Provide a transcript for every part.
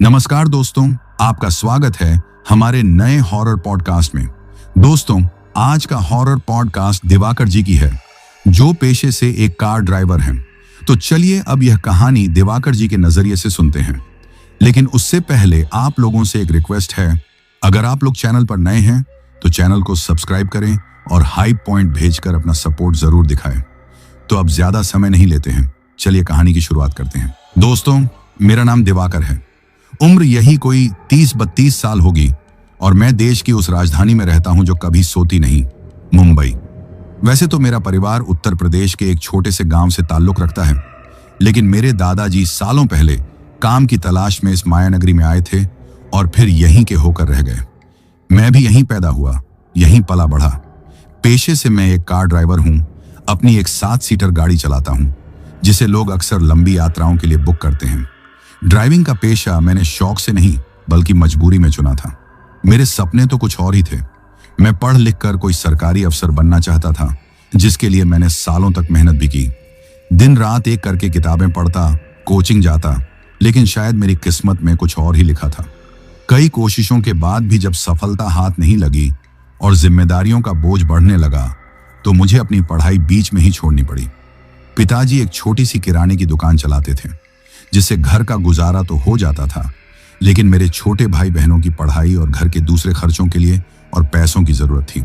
नमस्कार दोस्तों, आपका स्वागत है हमारे नए हॉरर पॉडकास्ट में। दोस्तों, आज का हॉरर पॉडकास्ट दिवाकर जी की है, जो पेशे से एक कार ड्राइवर हैं। तो चलिए अब यह कहानी दिवाकर जी के नजरिए से सुनते हैं। लेकिन उससे पहले आप लोगों से एक रिक्वेस्ट है, अगर आप लोग चैनल पर नए हैं तो चैनल को सब्सक्राइब करें और हाइप पॉइंट भेजकर अपना सपोर्ट जरूर दिखाएं। तो अब ज्यादा समय नहीं लेते हैं, चलिए कहानी की शुरुआत करते हैं। दोस्तों, मेरा नाम दिवाकर है। उम्र यही कोई 30-32 साल होगी और मैं देश की उस राजधानी में रहता हूं जो कभी सोती नहीं, मुंबई। वैसे तो मेरा परिवार उत्तर प्रदेश के एक छोटे से गांव से ताल्लुक रखता है, लेकिन मेरे दादाजी सालों पहले काम की तलाश में इस मायानगरी में आए थे और फिर यहीं के होकर रह गए। मैं भी यहीं पैदा हुआ, यहीं पला बढ़ा। पेशे से मैं एक कार ड्राइवर हूं। अपनी एक 7 सीटर गाड़ी चलाता हूं, जिसे लोग अक्सर लंबी यात्राओं के लिए बुक करते हैं। ड्राइविंग का पेशा मैंने शौक से नहीं बल्कि मजबूरी में चुना था। मेरे सपने तो कुछ और ही थे। मैं पढ़ लिख कर कोई सरकारी अफसर बनना चाहता था, जिसके लिए मैंने सालों तक मेहनत भी की। दिन रात एक करके किताबें पढ़ता, कोचिंग जाता, लेकिन शायद मेरी किस्मत में कुछ और ही लिखा था। कई कोशिशों के बाद भी जब सफलता हाथ नहीं लगी और जिम्मेदारियों का बोझ बढ़ने लगा, तो मुझे अपनी पढ़ाई बीच में ही छोड़नी पड़ी। पिताजी एक छोटी सी किराने की दुकान चलाते थे, जिससे घर का गुजारा तो हो जाता था, लेकिन मेरे छोटे भाई बहनों की पढ़ाई और घर के दूसरे खर्चों के लिए और पैसों की जरूरत थी।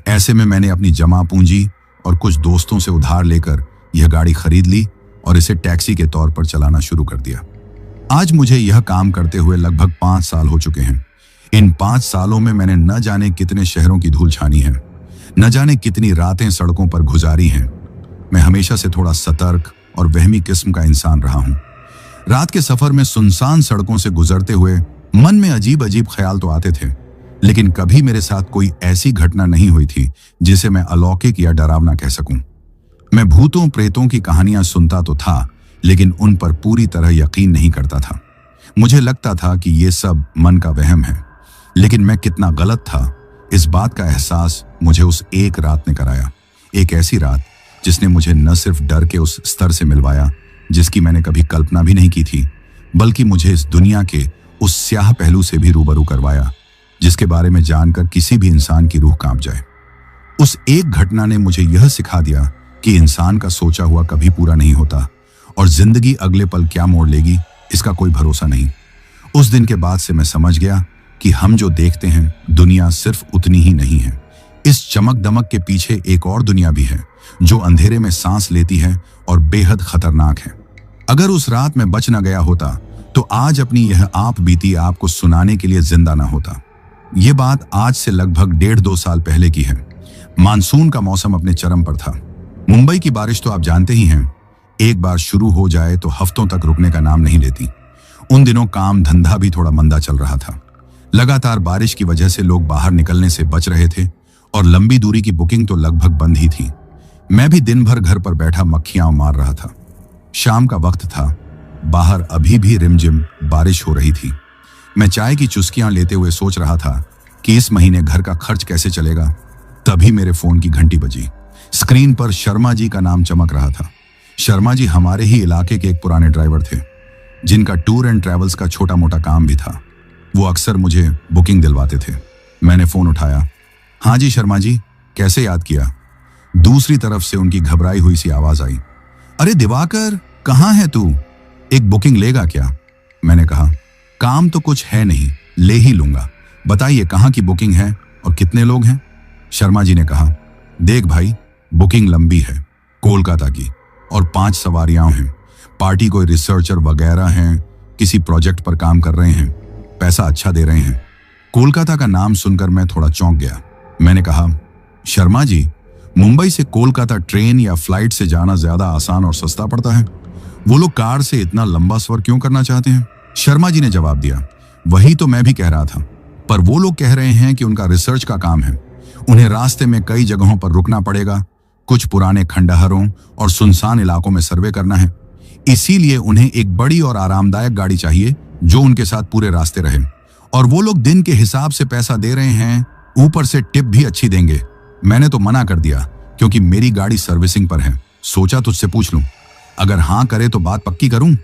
ऐसे में मैंने अपनी जमा पूंजी और कुछ दोस्तों से उधार लेकर यह गाड़ी खरीद ली और इसे टैक्सी के तौर पर चलाना शुरू कर दिया। आज मुझे यह काम करते हुए लगभग 5 साल हो चुके हैं। इन 5 सालों में मैंने न जाने कितने शहरों की धूल छानी है, न जाने कितनी रातें सड़कों पर गुजारी हैं। मैं हमेशा से थोड़ा सतर्क और वहमी किस्म का इंसान रहा हूं। रात के सफर में सुनसान सड़कों से गुजरते हुए मन में अजीब अजीब ख्याल तो आते थे, लेकिन कभी मेरे साथ कोई ऐसी घटना नहीं हुई थी जिसे मैं अलौकिक या डरावना कह सकूं। मैं भूतों प्रेतों की कहानियां सुनता तो था, लेकिन उन पर पूरी तरह यकीन नहीं करता था। मुझे लगता था कि ये सब मन का वहम है, लेकिन मैं कितना गलत था, इस बात का एहसास मुझे उस एक रात ने कराया। एक ऐसी रात जिसने मुझे न सिर्फ डर के उस स्तर से मिलवाया जिसकी मैंने कभी कल्पना भी नहीं की थी, बल्कि मुझे इस दुनिया के उस स्याह पहलू से भी रूबरू करवाया जिसके बारे में जानकर किसी भी इंसान की रूह कांप जाए। उस एक घटना ने मुझे यह सिखा दिया कि इंसान का सोचा हुआ कभी पूरा नहीं होता और जिंदगी अगले पल क्या मोड़ लेगी, इसका कोई भरोसा नहीं। उस दिन के बाद से मैं समझ गया कि हम जो देखते हैं, दुनिया सिर्फ उतनी ही नहीं है। इस चमक दमक के पीछे एक और दुनिया भी है, जो अंधेरे में सांस लेती है और बेहद खतरनाक है। अगर उस रात में बच न गया होता तो आज अपनी यह आप बीती आपको सुनाने के लिए जिंदा ना होता। ये बात आज से लगभग 1.5-2 साल पहले की है। मानसून का मौसम अपने चरम पर था। मुंबई की बारिश तो आप जानते ही हैं, एक बार शुरू हो जाए तो हफ्तों तक रुकने का नाम नहीं लेती। उन दिनों काम धंधा भी थोड़ा मंदा चल रहा था। लगातार बारिश की वजह से लोग बाहर निकलने से बच रहे थे और लंबी दूरी की बुकिंग तो लगभग बंद ही थी। मैं भी दिन भर घर पर बैठा मक्खियां मार रहा था। शाम का वक्त था, बाहर अभी भी रिमझिम बारिश हो रही थी। मैं चाय की चुस्कियां लेते हुए सोच रहा था कि इस महीने घर का खर्च कैसे चलेगा। तभी मेरे फोन की घंटी बजी। स्क्रीन पर शर्मा जी का नाम चमक रहा था। शर्मा जी हमारे ही इलाके के एक पुराने ड्राइवर थे, जिनका टूर एंड ट्रैवल्स का छोटा मोटा काम भी था। वो अक्सर मुझे बुकिंग दिलवाते थे। मैंने फोन उठाया। हाँ जी शर्मा जी, कैसे याद किया? दूसरी तरफ से उनकी घबराई हुई सी आवाज आई। अरे दिवाकर, कहाँ है तू? एक बुकिंग लेगा क्या? मैंने कहा, काम तो कुछ है नहीं, ले ही लूंगा। बताइए कहाँ की बुकिंग है और कितने लोग हैं? शर्मा जी ने कहा, देख भाई, बुकिंग लंबी है, कोलकाता की, और 5 सवारियां हैं। पार्टी कोई रिसर्चर वगैरह हैं, किसी प्रोजेक्ट पर काम कर रहे हैं, पैसा अच्छा दे रहे हैं। कोलकाता का नाम सुनकर मैं थोड़ा चौंक गया। मैंने कहा, शर्मा जी, मुंबई से कोलकाता ट्रेन या फ्लाइट से जाना ज्यादा आसान और सस्ता पड़ता है। वो लोग कार से इतना लंबा सफर क्यों करना चाहते हैं? शर्मा जी ने जवाब दिया, वही तो मैं भी कह रहा था, पर वो लोग कह रहे हैं कि उनका रिसर्च का काम है। उन्हें रास्ते में कई जगहों पर रुकना पड़ेगा, कुछ पुराने खंडहरों और सुनसान इलाकों में सर्वे करना है। इसीलिए उन्हें एक बड़ी और आरामदायक गाड़ी चाहिए जो उनके साथ पूरे रास्ते रहे। और वो लोग दिन के हिसाब से पैसा दे रहे हैं, ऊपर से टिप भी अच्छी देंगे। मैंने तो मना कर दिया क्योंकि मेरी गाड़ी सर्विसिंग पर है। सोचा तुझसे पूछ लूं, अगर हाँ करे तो बात पक्की करूं।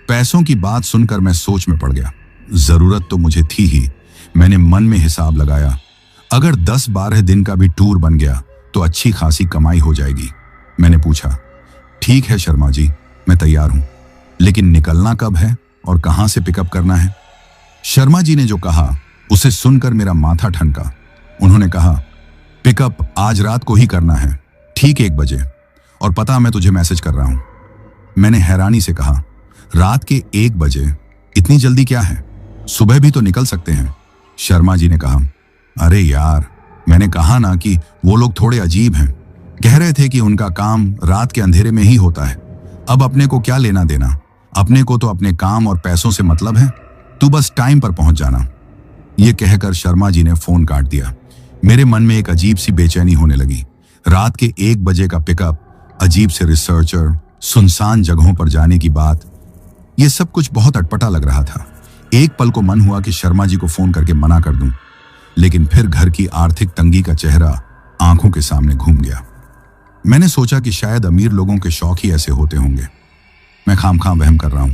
पैसों की बात सुनकर मैं सोच में पड़ गया। जरूरत तो मुझे थी ही। मैंने मन में हिसाब लगाया, अगर 10-12 दिन का भी टूर बन गया तो अच्छी खासी कमाई हो जाएगी। मैंने पूछा, ठीक है शर्मा जी, मैं तैयार हूं, लेकिन निकलना कब है और कहां से पिकअप करना है? शर्मा जी ने जो कहा उसे सुनकर मेरा माथा ठनका। उन्होंने कहा, पिकअप आज रात को ही करना है, ठीक 1 बजे, और पता मैं तुझे मैसेज कर रहा हूं। मैंने हैरानी से कहा, रात के 1 बजे? इतनी जल्दी क्या है, सुबह भी तो निकल सकते हैं। शर्मा जी ने कहा, अरे यार, मैंने कहा ना कि वो लोग थोड़े अजीब हैं। कह रहे थे कि उनका काम रात के अंधेरे में ही होता है। अब अपने को क्या लेना देना, अपने को तो अपने काम और पैसों से मतलब है। तू बस टाइम पर पहुंच जाना। ये कहकर शर्मा जी ने फोन काट दिया। मेरे मन में एक अजीब सी बेचैनी होने लगी। रात के 1 बजे का पिकअप, अजीब से रिसर्चर, सुनसान जगहों पर जाने की बात, यह सब कुछ बहुत अटपटा लग रहा था। एक पल को मन हुआ कि शर्मा जी को फोन करके मना कर दूं, लेकिन फिर घर की आर्थिक तंगी का चेहरा आंखों के सामने घूम गया। मैंने सोचा कि शायद अमीर लोगों के शौक ही ऐसे होते होंगे। मैं खामखां वहम कर रहा हूं।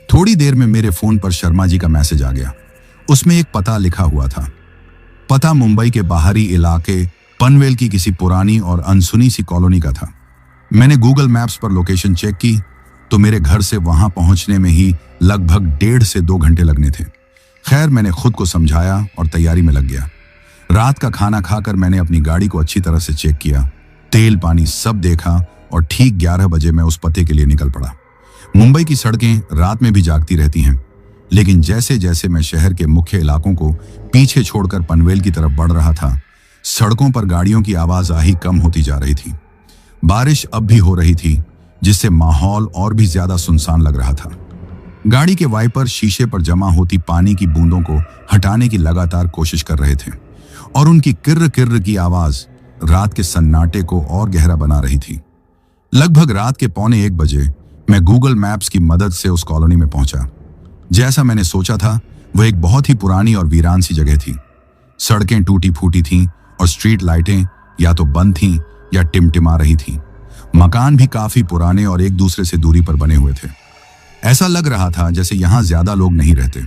थोड़ी देर में मेरे फोन पर शर्मा जी का मैसेज आ गया। उसमें एक पता लिखा हुआ था। पता मुंबई के बाहरी इलाके पनवेल की किसी पुरानी और अनसुनी सी कॉलोनी का था। मैंने गूगल मैप्स पर लोकेशन चेक की तो मेरे घर से वहां पहुंचने में ही लगभग 1.5 से 2 घंटे लगने थे। खैर, मैंने खुद को समझाया और तैयारी में लग गया। रात का खाना खाकर मैंने अपनी गाड़ी को अच्छी तरह से चेक किया, तेल पानी सब देखा और ठीक 11 बजे मैं उस पते के लिए निकल पड़ा। मुंबई की सड़कें रात में भी जागती रहती हैं, लेकिन जैसे जैसे मैं शहर के मुख्य इलाकों को पीछे छोड़कर पनवेल की तरफ बढ़ रहा था, सड़कों पर गाड़ियों की आवाजाही कम होती जा रही थी। बारिश अब भी हो रही थी, जिससे माहौल और भी ज्यादा सुनसान लग रहा था। गाड़ी के वाइपर शीशे पर जमा होती पानी की बूंदों को हटाने की लगातार कोशिश कर रहे थे और उनकी किर्र किर्र की आवाज रात के सन्नाटे को और गहरा बना रही थी। लगभग रात के 1:45 बजे मैं गूगल मैप्स की मदद से उस कॉलोनी में पहुंचा। जैसा मैंने सोचा था, वह एक बहुत ही पुरानी और वीरान सी जगह थी। सड़कें टूटी फूटी थीं और स्ट्रीट लाइटें या तो बंद थीं या टिमटिमा रही थीं। मकान भी काफी पुराने और एक दूसरे से दूरी पर बने हुए थे। ऐसा लग रहा था जैसे यहां ज्यादा लोग नहीं रहते।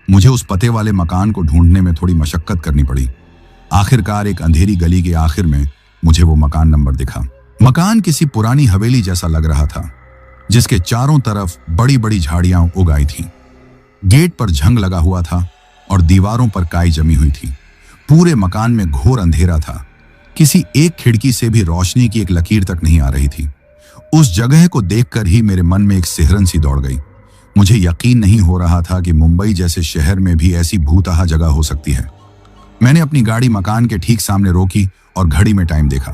मुझे उस पते वाले मकान को ढूंढने में थोड़ी मशक्कत करनी पड़ी। आखिरकार एक अंधेरी गली के आखिर में मुझे वो मकान नंबर दिखा। मकान किसी पुरानी हवेली जैसा लग रहा था, जिसके चारों तरफ बड़ी बड़ी झाड़ियां उगाई थीं। गेट पर झंग लगा हुआ था और दीवारों पर काई जमी हुई थी। पूरे मकान में घोर अंधेरा था। किसी एक खिड़की से भी रोशनी की एक लकीर तक नहीं आ रही थी। उस जगह को देखकर ही मेरे मन में एक सिहरन सी दौड़ गई। मुझे यकीन नहीं हो रहा था कि मुंबई जैसे शहर में भी ऐसी भूतहा जगह हो सकती है। मैंने अपनी गाड़ी मकान के ठीक सामने रोकी और घड़ी में टाइम देखा।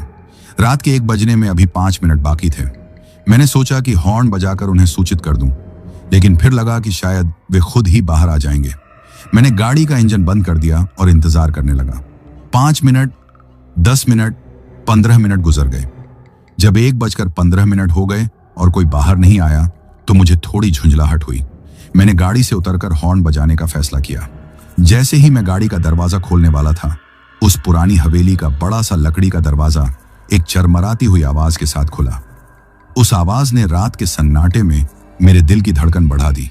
रात के 1 बजने में अभी 5 मिनट बाकी थे। मैंने सोचा कि हॉर्न बजाकर उन्हें सूचित कर दूं, लेकिन फिर लगा कि शायद वे खुद ही बाहर आ जाएंगे। मैंने गाड़ी का इंजन बंद कर दिया और इंतजार करने लगा। 5 मिनट, 10 मिनट, 15 मिनट गुजर गए। जब 1:15 हो गए और कोई बाहर नहीं आया तो मुझे थोड़ी झुंझलाहट हुई। मैंने गाड़ी से उतरकर हॉर्न बजाने का फैसला किया। जैसे ही मैं गाड़ी का दरवाजा खोलने वाला था, उस पुरानी हवेली का बड़ा सा लकड़ी का दरवाजा एक चरमराती हुई आवाज के साथ खुला। उस आवाज ने रात के सन्नाटे में मेरे दिल की धड़कन बढ़ा दी।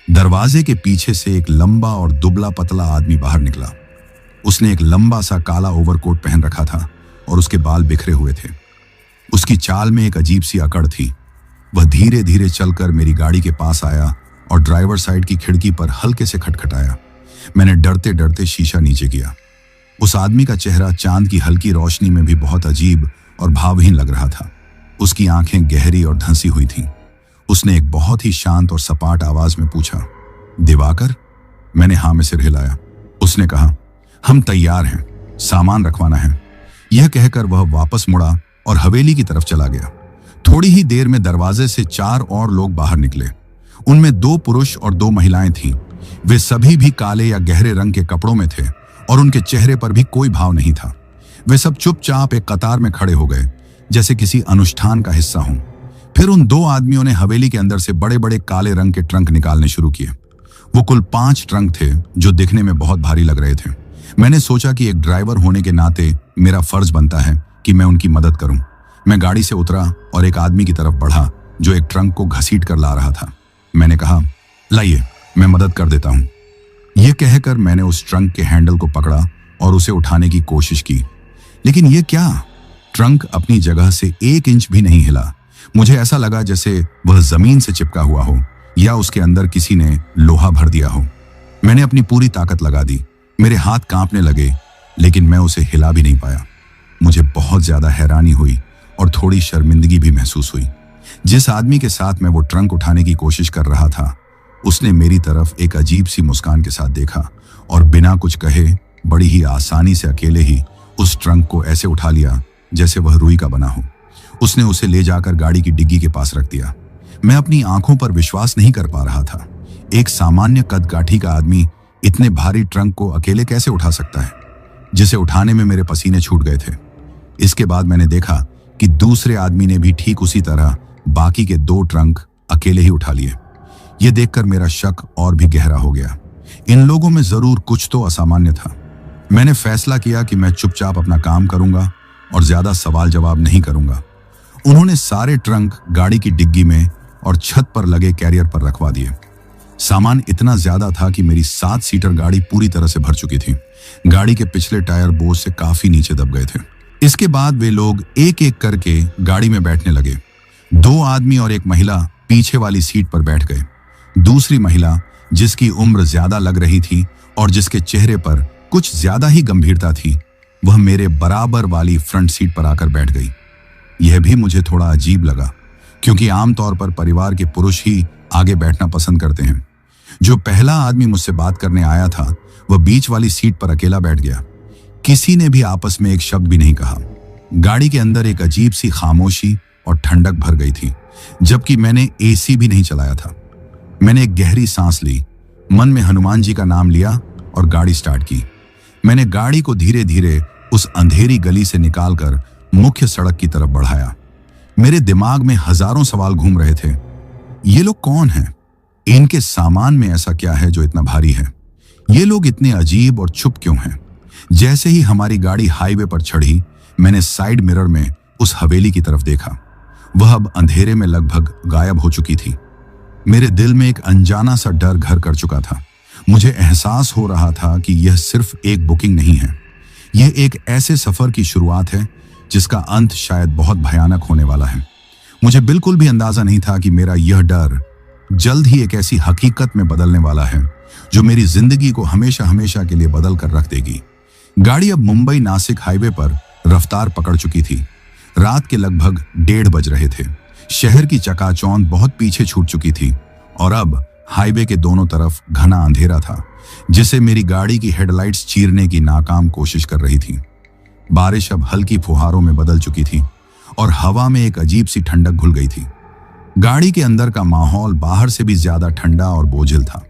दरवाजे के पीछे से एक लंबा और दुबला पतला आदमी बाहर निकला। उसने एक लंबा सा काला ओवरकोट पहन रखा था और उसके बाल बिखरे हुए थे। उसकी चाल में एक अजीब सी अकड़ थी। वह धीरे धीरे चलकर मेरी गाड़ी के पास आया और ड्राइवर साइड की खिड़की पर हल्के से खटखटाया। मैंने डरते डरते शीशा नीचे किया। उस आदमी का चेहरा चांद की हल्की रोशनी में भी बहुत अजीब और भावहीन लग रहा था। उसकी आंखें गहरी और धंसी हुई थीं। उसने एक बहुत ही शांत और सपाट आवाज में पूछा, दिवाकर? मैंने हाँ में सिर हिलाया। उसने कहा, हम तैयार हैं, सामान रखवाना है। यह कहकर वह वापस मुड़ा और हवेली की तरफ चला गया। थोड़ी ही देर में दरवाजे से 4 और लोग बाहर निकले। उनमें 2 पुरुष और 2 महिलाएं थीं। वे सभी भी काले या गहरे रंग के कपड़ों में थे और उनके चेहरे पर भी कोई भाव नहीं था। वे सब चुपचाप एक कतार में खड़े हो गए, जैसे किसी अनुष्ठान का हिस्सा हों। फिर उन 2 आदमियों ने हवेली के अंदर से बड़े बड़े काले रंग के ट्रंक निकालने शुरू किए। वो कुल 5 ट्रंक थे, जो दिखने में बहुत भारी लग रहे थे। मैंने सोचा कि एक ड्राइवर होने के नाते मेरा फर्ज बनता है कि मैं उनकी मदद करूं। मैं गाड़ी से उतरा और एक आदमी की तरफ बढ़ा जो एक ट्रंक को घसीट कर ला रहा था। मैंने कहा, लाइए, मैं मदद कर देता हूं। यह कहकर मैंने उस ट्रंक के हैंडल को पकड़ा और उसे उठाने की कोशिश की, लेकिन यह क्या, ट्रंक अपनी जगह से 1 इंच भी नहीं हिला। मुझे ऐसा लगा जैसे वह जमीन से चिपका हुआ हो या उसके अंदर किसी ने लोहा भर दिया हो। मैंने अपनी पूरी ताकत लगा दी, मेरे हाथ कांपने लगे, लेकिन मैं उसे हिला भी नहीं पाया। मुझे बहुत ज्यादा हैरानी हुई और थोड़ी शर्मिंदगी भी महसूस हुई। जिस आदमी के साथ मैं वो ट्रंक उठाने की कोशिश कर रहा था, उसने मेरी तरफ एक अजीब सी मुस्कान के साथ देखा और बिना कुछ कहे बड़ी ही आसानी से अकेले ही उस ट्रंक को ऐसे उठा लिया जैसे वह रुई का बना हो। उसने उसे ले जाकर गाड़ी की डिग्गी के पास रख दिया। मैं अपनी आंखों पर विश्वास नहीं कर पा रहा था। एक सामान्य कद काठी का आदमी इतने भारी ट्रंक को अकेले कैसे उठा सकता है, जिसे उठाने में मेरे पसीने छूट गए थे। इसके बाद मैंने देखा कि दूसरे आदमी ने भी ठीक उसी तरह बाकी के 2 ट्रंक अकेले ही उठा लिए। यह देखकर मेरा शक और भी गहरा हो गया। इन लोगों में जरूर कुछ तो असामान्य था। मैंने फैसला किया कि मैं चुपचाप अपना काम करूंगा और ज्यादा सवाल जवाब नहीं करूंगा। उन्होंने सारे ट्रंक गाड़ी की डिग्गी में और छत पर लगे कैरियर पर रखवा दिए। सामान इतना ज्यादा था कि मेरी 7 सीटर गाड़ी पूरी तरह से भर चुकी थी। गाड़ी के पिछले टायर बोझ से काफी नीचे दब गए थे। इसके बाद वे लोग एक एक करके गाड़ी में बैठने लगे। 2 आदमी और एक महिला पीछे वाली सीट पर बैठ गए। दूसरी महिला, जिसकी उम्र ज्यादा लग रही थी और जिसके चेहरे पर कुछ ज्यादा ही गंभीरता थी, वह मेरे बराबर वाली फ्रंट सीट पर आकर बैठ गई। यह भी मुझे थोड़ा अजीब लगा, क्योंकि आमतौर पर परिवार के पुरुष ही आगे बैठना पसंद करते हैं। जो पहला आदमी मुझसे बात करने आया था, वह बीच वाली सीट पर अकेला बैठ गया। किसी ने भी आपस में एक शब्द भी नहीं कहा। गाड़ी के अंदर एक अजीब सी खामोशी और ठंडक भर गई थी, जबकि मैंने एसी भी नहीं चलाया था। मैंने एक गहरी सांस ली, मन में हनुमान जी का नाम लिया और गाड़ी स्टार्ट की। मैंने गाड़ी को धीरे धीरे उस अंधेरी गली से निकालकर मुख्य सड़क की तरफ बढ़ाया। मेरे दिमाग में हजारों सवाल घूम रहे थे। ये लोग कौन हैं? इनके सामान में ऐसा क्या है जो इतना भारी है? ये लोग इतने अजीब और चुप क्यों हैं? जैसे ही हमारी गाड़ी हाईवे पर चढ़ी, मैंने साइड मिरर में उस हवेली की तरफ देखा। वह अब अंधेरे में लगभग गायब हो चुकी थी। मेरे दिल में एक अनजाना सा डर घर कर चुका था। मुझे एहसास हो रहा था कि यह सिर्फ एक बुकिंग नहीं है, यह एक ऐसे सफर की शुरुआत है जिसका अंत शायद बहुत भयानक होने वाला है। मुझे बिल्कुल भी अंदाजा नहीं था कि मेरा यह डर जल्द ही एक ऐसी हकीकत में बदलने वाला है जो मेरी जिंदगी को हमेशा हमेशा के लिए बदल कर रख देगी। गाड़ी अब मुंबई नासिक हाईवे पर रफ्तार पकड़ चुकी थी। रात के लगभग 1:30 बज रहे थे। शहर की चकाचौंध बहुत पीछे छूट चुकी थी और अब हाईवे के दोनों तरफ घना अंधेरा था, जिसे मेरी गाड़ी की हेडलाइट्स चीरने की नाकाम कोशिश कर रही थी। बारिश अब हल्की फुहारों में बदल चुकी थी और हवा में एक अजीब सी ठंडक घुल गई थी। गाड़ी के अंदर का माहौल बाहर से भी ज्यादा ठंडा और बोझिल था।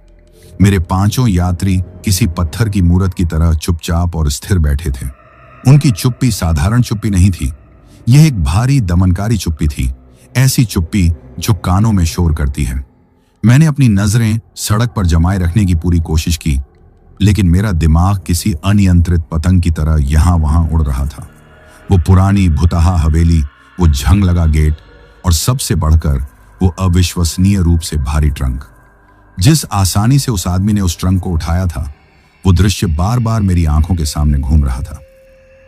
मेरे 5 यात्री किसी पत्थर की मूरत की तरह चुपचाप और स्थिर बैठे थे। उनकी चुप्पी साधारण चुप्पी नहीं थी, यह एक भारी दमनकारी चुप्पी थी, ऐसी चुप्पी जो कानों में शोर करती है। मैंने अपनी नजरें सड़क पर जमाए रखने की पूरी कोशिश की, लेकिन मेरा दिमाग किसी अनियंत्रित पतंग की तरह यहां वहां उड़ रहा था। वो पुरानी भुतहा हवेली, वो झंग लगा गेट और सबसे बढ़कर वो अविश्वसनीय रूप से भारी ट्रंक। जिस आसानी से उस आदमी ने उस ट्रंक को उठाया था, वो दृश्य बार बार मेरी आंखों के सामने घूम रहा था।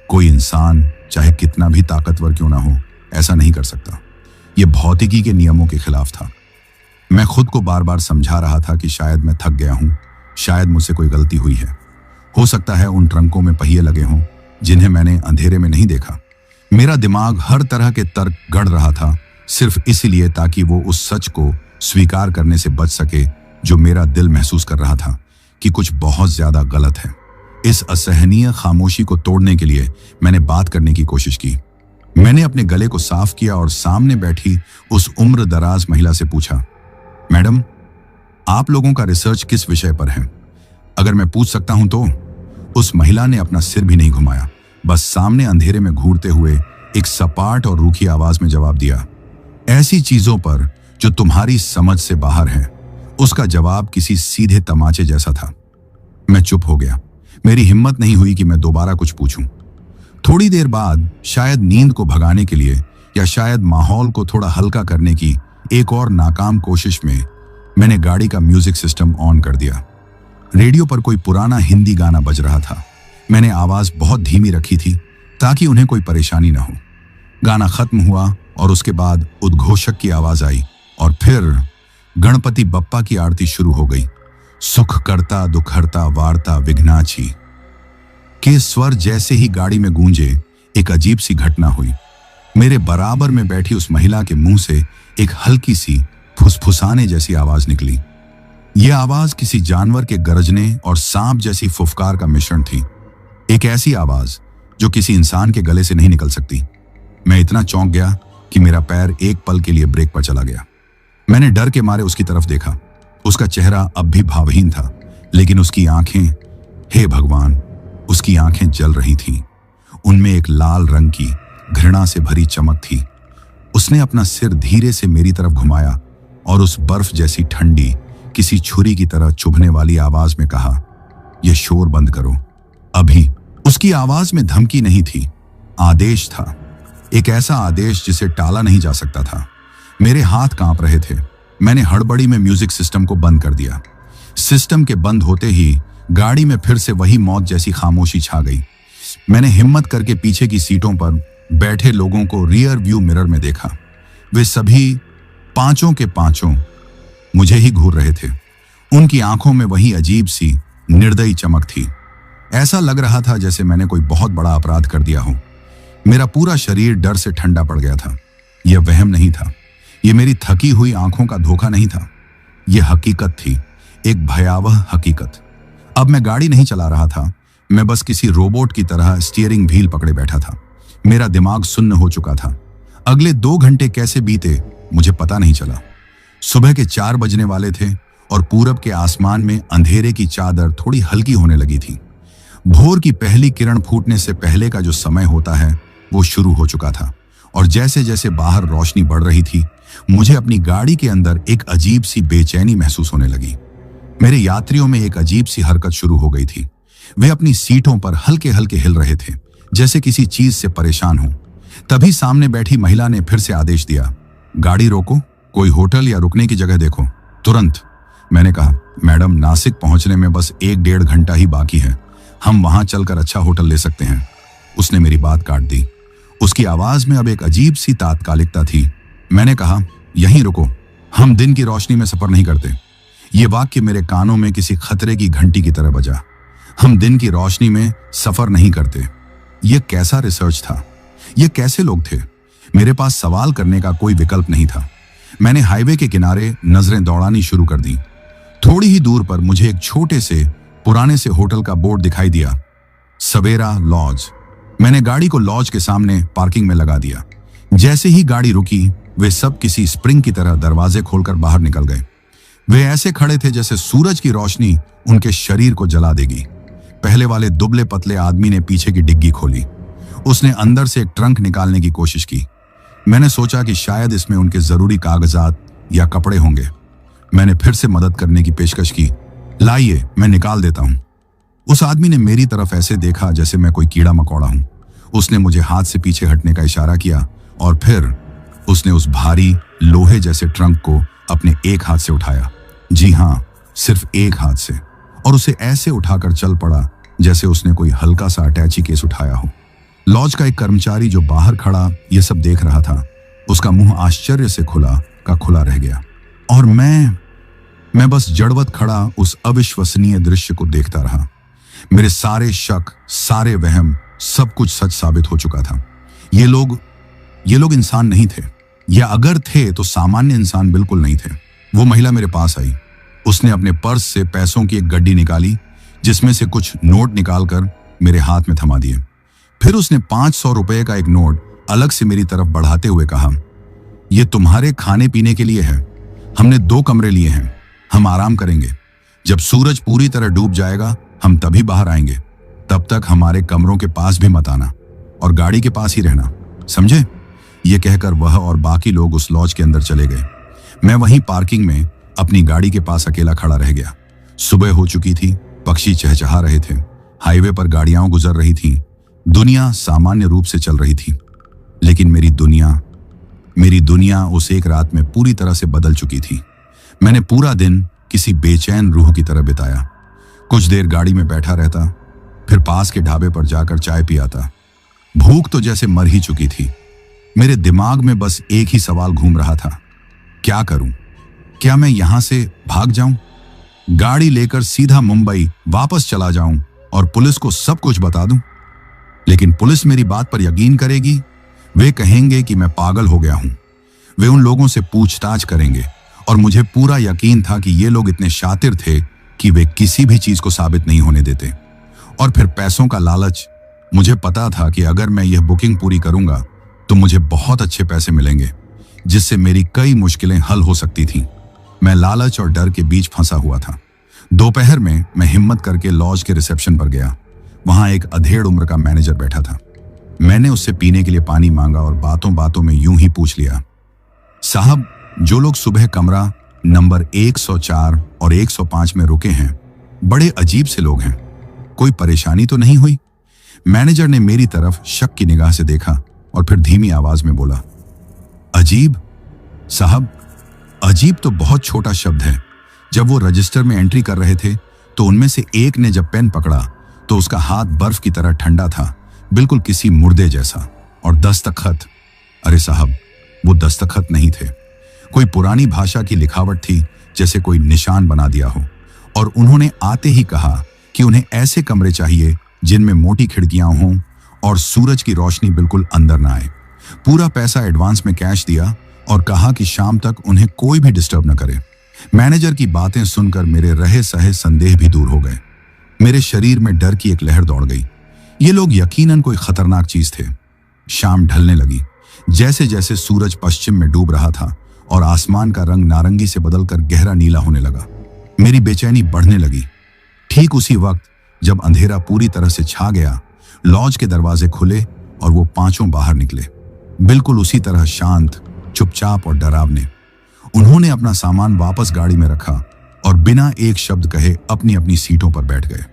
कोई इंसान, चाहे कितना भी ताकतवर क्यों ना हो, ऐसा नहीं कर सकता। ये भौतिकी के नियमों के खिलाफ था। मैं खुद को बार बार समझा रहा था कि शायद मैं थक गया हूं, शायद मुझसे कोई गलती हुई है। हो सकता है उन ट्रंकों में पहिए लगे हों जिन्हें मैंने अंधेरे में नहीं देखा। मेरा दिमाग हर तरह के तर्क गढ़ रहा था, सिर्फ इसलिए ताकि वो उस सच को स्वीकार करने से बच सके जो मेरा दिल महसूस कर रहा था कि कुछ बहुत ज्यादा गलत है। इस असहनीय खामोशी को तोड़ने के लिए मैंने बात करने की कोशिश की। मैंने अपने गले को साफ किया और सामने बैठी उस उम्र दराज महिला से पूछा, मैडम, आप लोगों का रिसर्च किस विषय पर है? अगर मैं पूछ सकता हूं तो? उस महिला ने अपना सिर भी नहीं घुमाया, बस सामने अंधेरे में घूरते हुए एक सपाट और रूखी आवाज में जवाब दिया, ऐसी चीजों पर जो तुम्हारी समझ से बाहर है। उसका जवाब किसी सीधे तमाचे जैसा था। मैं चुप हो गया। मेरी हिम्मत नहीं हुई कि मैं दोबारा कुछ पूछूं। थोड़ी देर बाद, शायद नींद को भगाने के लिए या शायद माहौल को थोड़ा हल्का करने की एक और नाकाम कोशिश में, मैंने गाड़ी का म्यूजिक सिस्टम ऑन कर दिया। रेडियो पर कोई पुराना हिंदी गाना बज रहा था। मैंने आवाज बहुत धीमी रखी थी ताकि उन्हें कोई परेशानी न हो। गाना खत्म हुआ और उसके बाद उद्घोषक की आवाज आई और फिर गणपति बप्पा की आरती शुरू हो गई। सुख करता दुख हरता वार्ता विघ्नाची के स्वर जैसे ही गाड़ी में गूंजे, एक अजीब सी घटना हुई। मेरे बराबर में बैठी उस महिला के मुंह से एक हल्की सी फुसफुसाने जैसी आवाज निकली। यह आवाज किसी जानवर के गरजने और सांप जैसी फुफकार का मिश्रण थी। एक ऐसी आवाज जो किसी इंसान के गले से नहीं निकल सकती। मैं इतना चौंक गया कि मेरा पैर एक पल के लिए ब्रेक पर चला गया। मैंने डर के मारे उसकी तरफ देखा। उसका चेहरा अब भी भावहीन था, लेकिन उसकी आंखें, हे भगवान, उसकी आंखें जल रही थीं। उनमें एक लाल रंग की घृणा से भरी चमक थी। उसने अपना सिर धीरे से मेरी तरफ घुमाया और उस बर्फ जैसी ठंडी, किसी छुरी की तरह चुभने वाली आवाज में कहा, यह शोर बंद करो अभी। उसकी आवाज में धमकी नहीं थी, आदेश था। एक ऐसा आदेश जिसे टाला नहीं जा सकता था। मेरे हाथ कांप रहे थे। मैंने हड़बड़ी में म्यूजिक सिस्टम को बंद कर दिया। सिस्टम के बंद होते ही गाड़ी में फिर से वही मौत जैसी खामोशी छा गई। मैंने हिम्मत करके पीछे की सीटों पर बैठे लोगों को रियर व्यू मिरर में देखा। वे सभी पांचों के पांचों मुझे ही घूर रहे थे। उनकी आंखों में वही अजीब सी निर्दयी चमक थी। ऐसा लग रहा था जैसे मैंने कोई बहुत बड़ा अपराध कर दिया हो। मेरा पूरा शरीर डर से ठंडा पड़ गया था। यह वहम नहीं था। यह मेरी थकी हुई आंखों का धोखा नहीं था। यह हकीकत थी, एक भयावह हकीकत। अब मैं गाड़ी नहीं चला रहा था। मैं बस किसी रोबोट की तरह स्टीयरिंग व्हील पकड़े बैठा था। मेरा दिमाग सुन्न हो चुका था। अगले 2 घंटे कैसे बीते मुझे पता नहीं चला। सुबह के 4 बजने वाले थे और पूरब के आसमान में अंधेरे की चादर थोड़ी हल्की होने लगी थी। भोर की पहली किरण फूटने से पहले का जो समय होता है वो शुरू हो चुका था और जैसे जैसे बाहर रोशनी बढ़ रही थी, मुझे अपनी गाड़ी के अंदर एक अजीब सी बेचैनी महसूस होने लगी। मेरे यात्रियों में एक अजीब सी हरकत शुरू हो गई थी। वे अपनी सीटों पर हल्के हल्के हिल रहे थे, जैसे किसी चीज से परेशान हो। तभी सामने बैठी महिला ने फिर से आदेश दिया, गाड़ी रोको, कोई होटल या रुकने की जगह देखो, तुरंत। मैंने कहा, मैडम, नासिक पहुंचने में बस 1-1.5 घंटा ही बाकी है। हम वहां चलकर अच्छा होटल ले सकते हैं। उसने मेरी बात काट दी। उसकी आवाज में अब एक अजीब सी तात्कालिकता थी। मैंने कहा, यहीं रुको, हम दिन की रोशनी में सफर नहीं करते। ये वाक्य मेरे कानों में किसी खतरे की घंटी की तरह बजा। हम दिन की रोशनी में सफर नहीं करते। यह कैसा रिसर्च था? ये कैसे लोग थे? मेरे पास सवाल करने का कोई विकल्प नहीं था। मैंने हाईवे के किनारे नजरें दौड़ानी शुरू कर दी। थोड़ी ही दूर पर मुझे एक छोटे से पुराने से होटल का बोर्ड दिखाई दिया, सवेरा लॉज। मैंने गाड़ी को लॉज के सामने पार्किंग में लगा दिया। जैसे ही गाड़ी रुकी, वे सब किसी स्प्रिंग की तरह दरवाजे खोलकर बाहर निकल गए। वे ऐसे खड़े थे जैसे सूरज की रोशनी उनके शरीर को जला देगी। पहले वाले दुबले पतले आदमी ने पीछे की डिग्गी खोली। उसने अंदर से एक ट्रंक निकालने की कोशिश की। मैंने सोचा कि शायद इसमें उनके जरूरी कागजात या कपड़े होंगे। मैंने फिर से मदद करने की पेशकश की, लाइए, मैं निकाल देता हूं। उस आदमी ने मेरी तरफ ऐसे देखा जैसे मैं कोई कीड़ा मकोड़ा हूं। उसने मुझे हाथ से पीछे हटने का इशारा किया और फिर उसने उस भारी लोहे जैसे ट्रंक को अपने एक हाथ से उठाया। जी हां, सिर्फ एक हाथ से, और उसे ऐसे उठाकर चल पड़ा जैसे उसने कोई हल्का सा अटैची केस उठाया हो। लॉज का एक कर्मचारी जो बाहर खड़ा यह सब देख रहा था, उसका मुंह आश्चर्य से खुला का खुला रह गया और मैं बस जड़वत खड़ा उस अविश्वसनीय दृश्य को देखता रहा। मेरे सारे शक, सारे वहम, सब कुछ सच साबित हो चुका था। ये लोग इंसान नहीं थे, या अगर थे तो सामान्य इंसान बिल्कुल नहीं थे। वो महिला मेरे पास आई। उसने अपने पर्स से पैसों की एक गड्डी निकाली, जिसमें से कुछ नोट निकालकर मेरे हाथ में थमा दिए। फिर उसने 500 रुपए का एक नोट अलग से मेरी तरफ बढ़ाते हुए कहा, यह तुम्हारे खाने पीने के लिए है। हमने 2 कमरे लिए हैं। हम आराम करेंगे। जब सूरज पूरी तरह डूब जाएगा हम तभी बाहर आएंगे। तब तक हमारे कमरों के पास भी मत आना और गाड़ी के पास ही रहना, समझे? ये कहकर वह और बाकी लोग उस लॉज के अंदर चले गए। मैं वहीं पार्किंग में अपनी गाड़ी के पास अकेला खड़ा रह गया। सुबह हो चुकी थी, पक्षी चहचहा रहे थे, हाईवे पर गाड़ियां गुजर रही थीं, दुनिया सामान्य रूप से चल रही थी। लेकिन मेरी दुनिया उस एक रात में पूरी तरह से बदल चुकी थी। मैंने पूरा दिन किसी बेचैन रूह की तरह बिताया। कुछ देर गाड़ी में बैठा रहता, फिर पास के ढाबे पर जाकर चाय पी आता। भूख तो जैसे मर ही चुकी थी। मेरे दिमाग में बस एक ही सवाल घूम रहा था, क्या करूं? क्या मैं यहां से भाग जाऊं, गाड़ी लेकर सीधा मुंबई वापस चला जाऊं और पुलिस को सब कुछ बता दूं? लेकिन पुलिस मेरी बात पर यकीन करेगी? वे कहेंगे कि मैं पागल हो गया हूं। वे उन लोगों से पूछताछ करेंगे और मुझे पूरा यकीन था कि ये लोग इतने शातिर थे कि वे किसी भी चीज को साबित नहीं होने देते। और फिर पैसों का लालच। मुझे पता था कि अगर मैं यह बुकिंग पूरी करूंगा तो मुझे बहुत अच्छे पैसे मिलेंगे, जिससे मेरी कई मुश्किलें हल हो सकती थीं। मैं लालच और डर के बीच फंसा हुआ था। दोपहर में मैं हिम्मत करके लॉज के रिसेप्शन पर गया। वहां एक अधेड़ उम्र का मैनेजर बैठा था। मैंने उससे पीने के लिए पानी मांगा और बातों बातों में यूं ही पूछ लिया, साहब, जो लोग सुबह कमरा नंबर 104 और 105 में रुके हैं, बड़े अजीब से लोग हैं, कोई परेशानी तो नहीं हुई? मैनेजर ने मेरी तरफ शक की निगाह से देखा और फिर धीमी आवाज में बोला, अजीब? साहब, अजीब तो बहुत छोटा शब्द है। जब वो रजिस्टर में एंट्री कर रहे थे तो उनमें से एक ने जब पेन पकड़ा तो उसका हाथ बर्फ की तरह ठंडा था, बिल्कुल किसी मुर्दे जैसा। और दस्तखत, अरे साहब, वो दस्तखत नहीं थे, कोई पुरानी भाषा की लिखावट थी, जैसे कोई निशान बना दिया हो। और उन्होंने आते ही कहा कि उन्हें ऐसे कमरे चाहिए जिनमें मोटी खिड़कियां हों और सूरज की रोशनी बिल्कुल अंदर ना आए। पूरा पैसा एडवांस में कैश दिया और कहा कि शाम तक उन्हें कोई भी डिस्टर्ब न करे। मैनेजर की बातें सुनकर मेरे रहे सहे संदेह भी दूर हो गए। मेरे शरीर में डर की एक लहर दौड़ गई। ये लोग यकीनन कोई खतरनाक चीज थे। शाम ढलने लगी। जैसे जैसे सूरज पश्चिम में डूब रहा था और आसमान का रंग नारंगी से बदलकर गहरा नीला होने लगा, मेरी बेचैनी बढ़ने लगी। ठीक उसी वक्त जब अंधेरा पूरी तरह से छा गया, लॉज के दरवाजे खुले और वो पांचों बाहर निकले, बिल्कुल उसी तरह शांत, चुपचाप और डरावने। उन्होंने अपना सामान वापस गाड़ी में रखा और बिना एक शब्द कहे अपनी अपनी सीटों पर बैठ गए।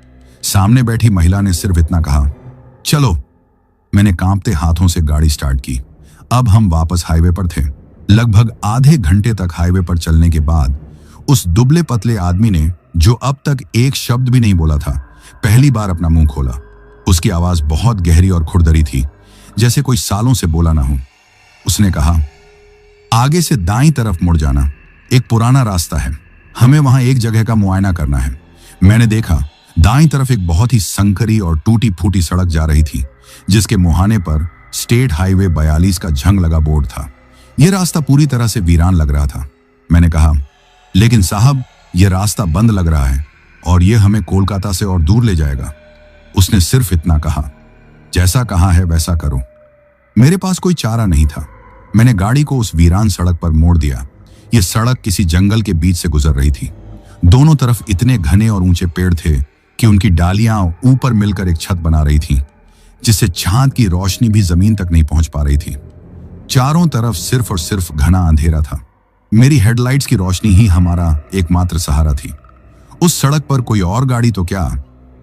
सामने बैठी महिला ने सिर्फ इतना कहा, चलो। मैंने कांपते हाथों से गाड़ी स्टार्ट की। अब हम वापस हाईवे पर थे। लगभग आधे घंटे तक हाईवे पर चलने के बाद उस दुबले पतले आदमी ने, जो अब तक एक शब्द भी नहीं बोला था, पहली बार अपना मुंह खोला। उसकी आवाज बहुत गहरी और खुरदरी थी, जैसे कोई सालों से बोला ना हो। उसने कहा, आगे से दाईं तरफ मुड़ जाना, एक पुराना रास्ता है, हमें वहां एक जगह का मुआयना करना है। मैंने देखा, दाईं तरफ एक बहुत ही संकरी और टूटी फूटी सड़क जा रही थी, जिसके मुहाने पर स्टेट हाईवे 42 का झंग लगा बोर्ड था। यह रास्ता पूरी तरह से वीरान लग रहा था। मैंने कहा, लेकिन साहब, यह रास्ता बंद लग रहा है और यह हमें कोलकाता से और दूर ले जाएगा। उसने सिर्फ इतना कहा, जैसा कहा है वैसा करो। मेरे पास कोई चारा नहीं था। मैंने गाड़ी को उस वीरान सड़क पर मोड़ दिया। यह सड़क किसी जंगल के बीच से गुजर रही थी। दोनों तरफ इतने घने और ऊंचे पेड़ थे कि उनकी डालियां ऊपर मिलकर एक छत बना रही थीं, जिससे चांद की रोशनी भी जमीन तक नहीं पहुंच पा रही थी। चारों तरफ सिर्फ और सिर्फ घना अंधेरा था। मेरी हेडलाइट्स की रोशनी ही हमारा एकमात्र सहारा थी। उस सड़क पर कोई और गाड़ी तो क्या,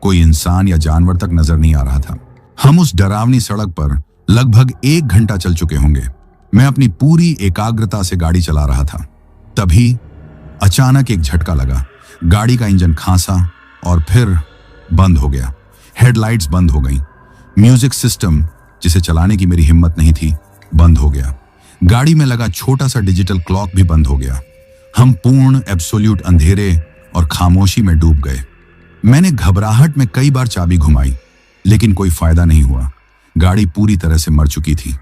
कोई इंसान या जानवर तक नजर नहीं आ रहा था। हम उस डरावनी सड़क पर लगभग 1 घंटा चल चुके होंगे। मैं अपनी पूरी एकाग्रता से गाड़ी चला रहा था। तभी अचानक एक झटका लगा। गाड़ी का इंजन खांसा और फिर बंद हो गया। हेडलाइट्स बंद हो गईं। म्यूजिक सिस्टम, जिसे चलाने की मेरी हिम्मत नहीं थी, बंद हो गया। गाड़ी में लगा छोटा सा डिजिटल क्लॉक भी बंद हो गया। हम पूर्ण एब्सोल्यूट अंधेरे और खामोशी में डूब गए। मैंने घबराहट में कई बार चाबी घुमाई, लेकिन कोई फायदा नहीं हुआ। गाड़ी पूरी तरह से मर चुकी थी।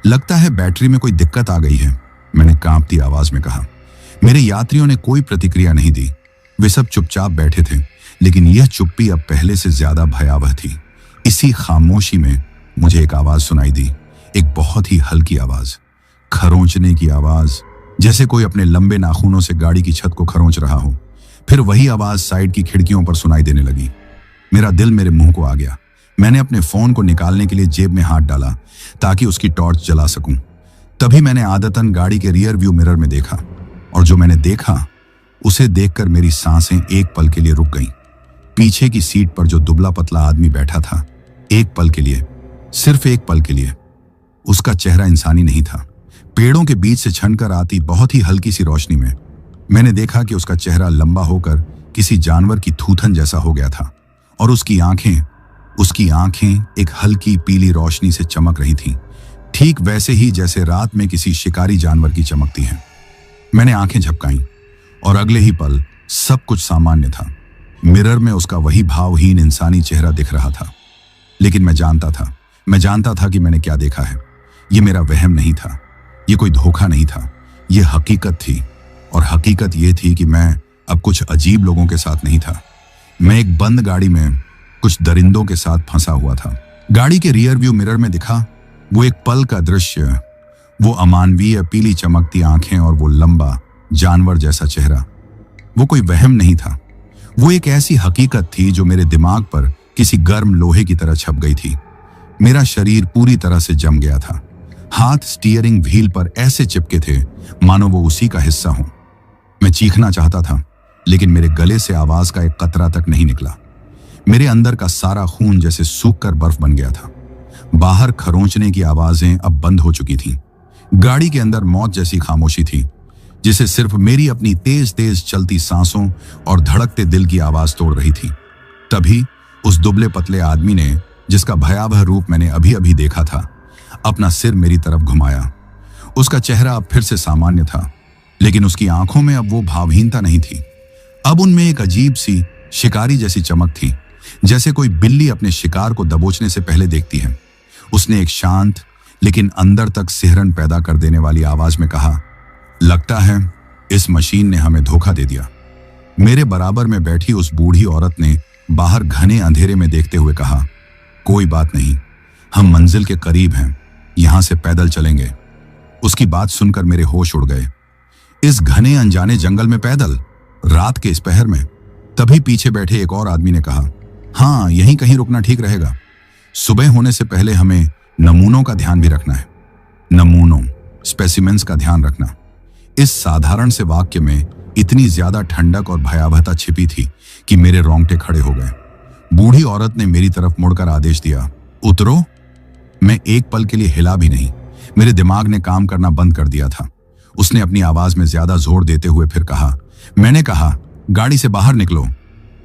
लगता है बैटरी में कोई दिक्कत आ गई है, मैंने कांपती आवाज में कहा। मेरे यात्रियों ने कोई प्रतिक्रिया नहीं दी। वे सब चुपचाप बैठे थे, लेकिन यह चुप्पी अब पहले से ज्यादा भयावह थी। इसी खामोशी में मुझे एक आवाज सुनाई दी, एक बहुत ही हल्की आवाज, खरोंचने की आवाज, जैसे कोई अपने लंबे नाखूनों से गाड़ी की छत को खरोंच रहा हो। फिर वही आवाज साइड की खिड़कियों पर सुनाई देने लगी। मेरा दिल मेरे मुंह को आ गया। मैंने अपने फोन को निकालने के लिए जेब में हाथ डाला ताकि उसकी टॉर्च जला सकूं। तभी मैंने आदतन गाड़ी के रियर व्यू मिरर में देखा, और जो मैंने देखा उसे देखकर मेरी सांसें एक पल के लिए रुक गईं। पीछे की सीट पर जो दुबला पतला आदमी बैठा था, एक पल के लिए, सिर्फ एक पल के लिए, उसका चेहरा इंसानी नहीं था। पेड़ों के बीच से छनकर आती बहुत ही हल्की सी रोशनी में मैंने देखा कि उसका चेहरा लंबा होकर किसी जानवर की थूथन जैसा हो गया था और उसकी आंखें एक हल्की पीली रोशनी से चमक रही थीं, ठीक वैसे ही जैसे रात में किसी शिकारी जानवर की चमकती हैं। मैंने आंखें झपकाईं और अगले ही पल सब कुछ सामान्य था। मिरर में उसका वही भावहीन इंसानी चेहरा दिख रहा था। लेकिन मैं जानता था कि मैंने क्या देखा है। ये मेरा वहम नहीं था, ये कोई धोखा नहीं था, ये हकीकत थी। और हकीकत ये थी कि मैं अब कुछ अजीब लोगों के साथ नहीं था। मैं एक बंद गाड़ी में कुछ दरिंदों के साथ फंसा हुआ था। गाड़ी के रियर व्यू मिरर में दिखा वो एक पल का दृश्य, वो अमानवीय पीली चमकती आंखें और वो लंबा जानवर जैसा चेहरा। वो कोई वहम नहीं था, वो एक ऐसी हकीकत थी जो मेरे दिमाग पर किसी गर्म लोहे की तरह छप गई थी। मेरा शरीर पूरी तरह से जम गया था। हाथ स्टीयरिंग व्हील पर ऐसे चिपके थे मानो वो उसी का हिस्सा हो। मैं चीखना चाहता था, लेकिन मेरे गले से आवाज का एक कतरा तक नहीं निकला। मेरे अंदर का सारा खून जैसे सूखकर बर्फ बन गया था। बाहर खरोंचने की आवाजें अब बंद हो चुकी थीं। गाड़ी के अंदर मौत जैसी खामोशी थी, जिसे सिर्फ मेरी अपनी तेज तेज चलती सांसों और धड़कते दिल की आवाज तोड़ रही थी। तभी उस दुबले पतले आदमी ने, जिसका भयावह रूप मैंने अभी अभी देखा था, अपना सिर मेरी तरफ घुमाया। उसका चेहरा अब फिर से सामान्य था, लेकिन उसकी आंखों में अब वो भावहीनता नहीं थी। अब उनमें एक अजीब सी शिकारी जैसी चमक थी, जैसे कोई बिल्ली अपने शिकार को दबोचने से पहले देखती है। उसने एक शांत लेकिन अंदर तक सिहरन पैदा कर देने वाली आवाज में कहा, लगता है इस मशीन ने हमें धोखा दे दिया। मेरे बराबर में बैठी उस बूढ़ी औरत ने बाहर घने अंधेरे में देखते हुए कहा, कोई बात नहीं, हम मंजिल के करीब हैं, यहां से पैदल चलेंगे। उसकी बात सुनकर मेरे होश उड़ गए। इस घने अनजाने जंगल में पैदल, रात के इस पहर में? तभी पीछे बैठे एक और आदमी ने कहा, हाँ, यहीं कहीं रुकना ठीक रहेगा। सुबह होने से पहले हमें नमूनों का ध्यान भी रखना है। नमूनों, स्पेसिमेंस का ध्यान रखना। इस साधारण से वाक्य में इतनी ज्यादा ठंडक और भयावहता छिपी थी कि मेरे रोंगटे खड़े हो गए। बूढ़ी औरत ने मेरी तरफ मुड़कर आदेश दिया, उतरो। मैं एक पल के लिए हिला भी नहीं। मेरे दिमाग ने काम करना बंद कर दिया था। उसने अपनी आवाज में ज्यादा जोर देते हुए फिर कहा, मैंने कहा, गाड़ी से बाहर निकलो।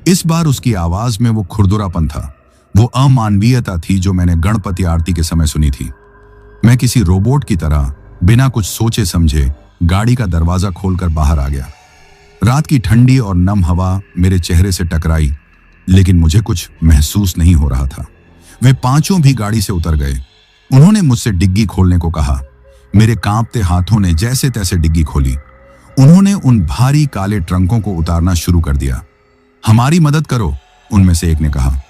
इस बार उसकी आवाज में वो खुरदुरापन था, वो अमानवीयता थी जो मैंने गणपति आरती के समय सुनी थी। मैं किसी रोबोट की तरह बिना कुछ सोचे समझे गाड़ी का दरवाजा खोलकर बाहर आ गया। रात की ठंडी और नम हवा मेरे चेहरे से टकराई, लेकिन मुझे कुछ महसूस नहीं हो रहा था। वे पांचों भी गाड़ी से उतर गए। उन्होंने मुझसे डिग्गी खोलने को कहा। मेरे कांपते हाथों ने जैसे तैसे डिग्गी खोली। उन्होंने उन भारी काले ट्रंकों को उतारना शुरू कर दिया। हमारी मदद करो, उनमें से एक ने कहा।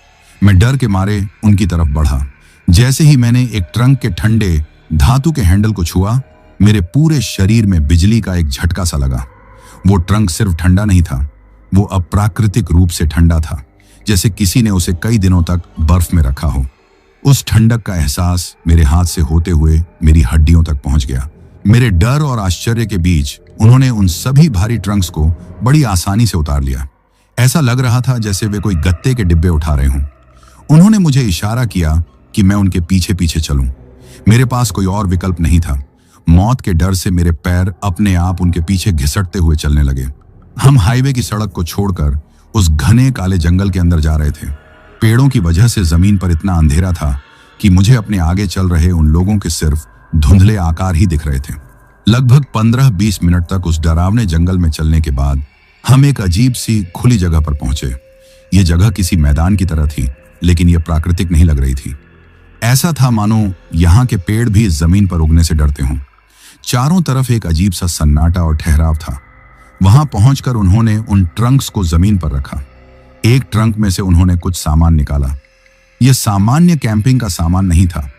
मैं डर के मारे उनकी तरफ बढ़ा। जैसे ही मैंने एक ट्रंक के ठंडे धातु के हैंडल को छुआ, मेरे पूरे शरीर में बिजली का एक झटका सा लगा। वो ट्रंक सिर्फ ठंडा नहीं था, वो अप्राकृतिक रूप से ठंडा था, जैसे किसी ने उसे कई दिनों तक बर्फ में रखा हो। उस ठंडक का एहसास मेरे हाथ से होते हुए मेरी हड्डियों तक पहुंच गया। मेरे डर और आश्चर्य के बीच उन्होंने उन सभी भारी ट्रंक्स को बड़ी आसानी से उतार लिया। ऐसा लग रहा था जैसे वे कोई गत्ते के डिब्बे उठा रहे हों। उन्होंने मुझे इशारा किया कि मैं उनके पीछे पीछे चलूं। मेरे पास कोई और विकल्प नहीं था। मौत के डर से मेरे पैर अपने आप उनके पीछे घिसटते हुए चलने लगे। हम हाईवे की सड़क को छोड़कर उस घने काले जंगल के अंदर जा रहे थे। पेड़ों की वजह से जमीन पर इतना अंधेरा था कि मुझे अपने आगे चल रहे उन लोगों के सिर्फ धुंधले आकार ही दिख रहे थे। लगभग 15-20 मिनट तक उस डरावने जंगल में चलने के बाद हम एक अजीब सी खुली जगह पर पहुंचे। ये जगह किसी मैदान की तरह थी, लेकिन यह प्राकृतिक नहीं लग रही थी। ऐसा था मानो यहाँ के पेड़ भी इस जमीन पर उगने से डरते हों। चारों तरफ एक अजीब सा सन्नाटा और ठहराव था। वहां पहुंचकर उन्होंने उन ट्रंक्स को जमीन पर रखा। एक ट्रंक में से उन्होंने कुछ सामान निकाला। यह सामान्य कैंपिंग का सामान नहीं था।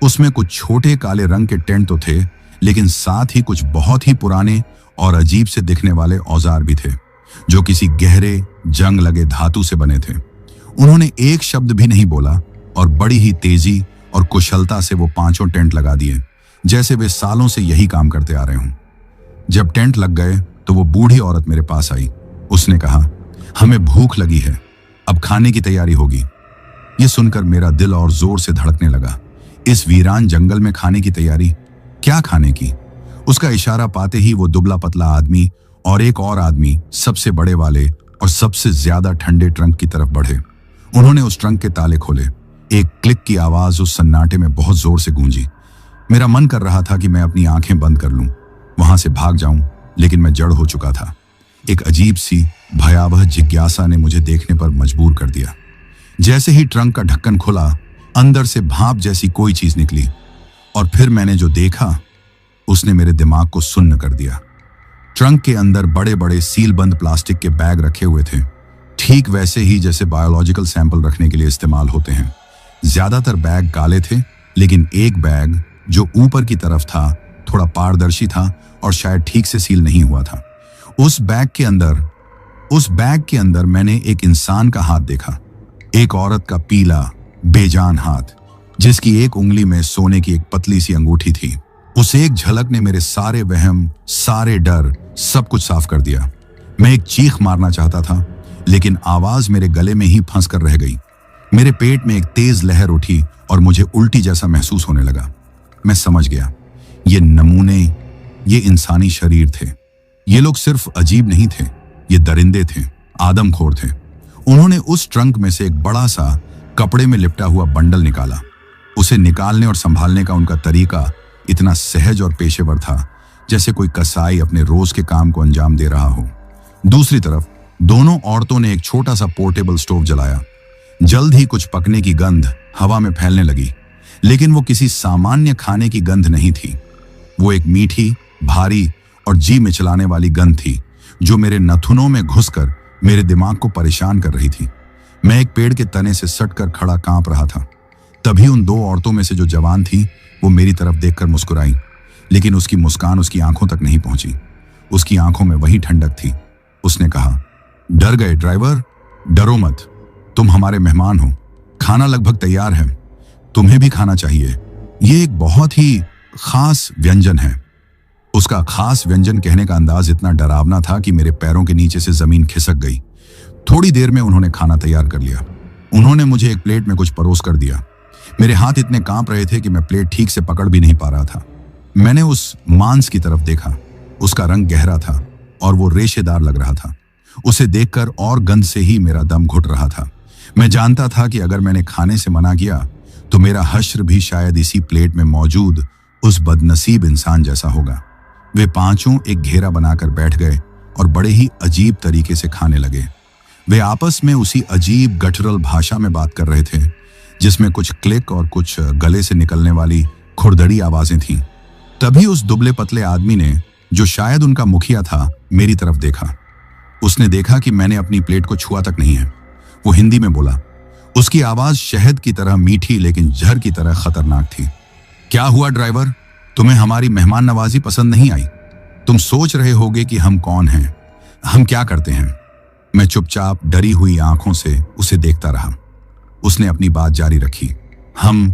उसमें कुछ छोटे काले रंग के टेंट तो थे, लेकिन साथ ही कुछ बहुत ही पुराने और अजीब से दिखने वाले औजार भी थे, जो किसी गहरे जंग लगे धातु से बने थे। उन्होंने एक शब्द भी नहीं बोला और बड़ी ही तेजी और कुशलता से वो पांचों टेंट लगा दिए, जैसे वे सालों से यही काम करते आ रहे हों। जब टेंट लग गए तो वो बूढ़ी औरत मेरे पास आई। उसने कहा, हमें भूख लगी है, अब खाने की तैयारी होगी। ये सुनकर मेरा दिल और जोर से धड़कने लगा। इस वीरान जंगल में खाने की तैयारी? क्या खाने की? उसका इशारा पाते ही वो दुबला पतला आदमी और एक और आदमी, सबसे बड़े वाले, और सबसे ज्यादा ठंडे ट्रंक की तरफ बढ़े। उन्होंने उस ट्रंक के ताले खोले। एक क्लिक की आवाज उस सन्नाटे में बहुत जोर से गूंजी। मेरा मन कर रहा था कि मैं अपनी आंखें बंद कर लूं, वहां से भाग जाऊं, लेकिन मैं जड़ हो चुका था। एक अजीब सी भयावह जिज्ञासा ने मुझे देखने पर मजबूर कर दिया। जैसे ही ट्रंक का ढक्कन खुला, अंदर से भाप जैसी कोई चीज निकली, और फिर मैंने जो देखा उसने मेरे दिमाग को सुन्न कर दिया। ट्रंक के अंदर बड़े बड़े सीलबंद प्लास्टिक के बैग रखे हुए थे, ठीक वैसे ही जैसे बायोलॉजिकल सैंपल रखने के लिए इस्तेमाल होते हैं। ज्यादातर बैग काले थे, लेकिन एक बैग जो ऊपर की तरफ था थोड़ा पारदर्शी था और शायद ठीक से सील नहीं हुआ था। उस बैग के अंदर मैंने एक इंसान का हाथ देखा, एक औरत का पीला बेजान हाथ, जिसकी एक उंगली में सोने की एक पतली सी अंगूठी थी। उस एक झलक ने मेरे सारे वहम, सारे डर, सब कुछ साफ कर दिया। मैं एक चीख मारना चाहता था, लेकिन आवाज मेरे गले में ही फंस कर रह गई। मेरे पेट में एक तेज लहर उठी और मुझे उल्टी जैसा महसूस होने लगा। मैं समझ गया, ये नमूने, ये इंसानी शरीर थे। ये लोग सिर्फ अजीब नहीं थे, ये दरिंदे थे, आदमखोर थे। उन्होंने उस ट्रंक में से एक बड़ा सा कपड़े में लिपटा हुआ बंडल निकाला। उसे निकालने और संभालने का उनका तरीका इतना सहज और पेशेवर था, जैसे कोई कसाई अपने रोज के काम को अंजाम दे रहा हो। दूसरी तरफ दोनों औरतों ने एक छोटा सा पोर्टेबल स्टोव जलाया। जल्द ही कुछ पकने की गंध हवा में फैलने लगी, लेकिन वो किसी सामान्य खाने की गंध नहीं थी। वो एक मीठी, भारी और जी मिचलाने वाली गंध थी, जो मेरे नथुनों में घुसकर मेरे दिमाग को परेशान कर रही थी। मैं एक पेड़ के तने से सटकर खड़ा कांप रहा था। तभी उन दो औरतों में से जो जवान थी, वो मेरी तरफ देखकर मुस्कुराई, लेकिन उसकी मुस्कान उसकी आंखों तक नहीं पहुंची। उसकी आंखों में वही ठंडक थी। उसने कहा, डर गए ड्राइवर? डरो मत, तुम हमारे मेहमान हो। खाना लगभग तैयार है, तुम्हें भी खाना चाहिए। ये एक बहुत ही खास व्यंजन है। उसका खास व्यंजन कहने का अंदाज इतना डरावना था कि मेरे पैरों के नीचे से जमीन खिसक गई। थोड़ी देर में उन्होंने खाना तैयार कर लिया। उन्होंने मुझे एक प्लेट में कुछ परोस कर दिया। मेरे हाथ इतने कांप रहे थे कि मैं प्लेट ठीक से पकड़ भी नहीं पा रहा था। मैंने उस मांस की तरफ देखा। उसका रंग गहरा था और वो रेशेदार लग रहा था। उसे देखकर और गंध से ही मेरा दम घुट रहा था। मैं जानता था कि अगर मैंने खाने से मना किया तो मेरा हश्र भी शायद इसी प्लेट में मौजूद उस बदनसीब इंसान जैसा होगा। वे पांचों एक घेरा बनाकर बैठ गए और बड़े ही अजीब तरीके से खाने लगे। वे आपस में उसी अजीब गटरल भाषा में बात कर रहे थे, जिसमें कुछ क्लिक और कुछ गले से निकलने वाली खुरदड़ी आवाजें थीं। तभी उस दुबले पतले आदमी ने, जो शायद उनका मुखिया था, मेरी तरफ देखा। उसने देखा कि मैंने अपनी प्लेट को छुआ तक नहीं है। वो हिंदी में बोला। उसकी आवाज शहद की तरह मीठी लेकिन जहर की तरह खतरनाक थी। क्या हुआ ड्राइवर? तुम्हें हमारी मेहमान नवाजी पसंद नहीं आई? तुम सोच रहे होगे कि हम कौन हैं, हम क्या करते हैं। मैं चुपचाप डरी हुई आंखों से उसे देखता रहा। उसने अपनी बात जारी रखी। हम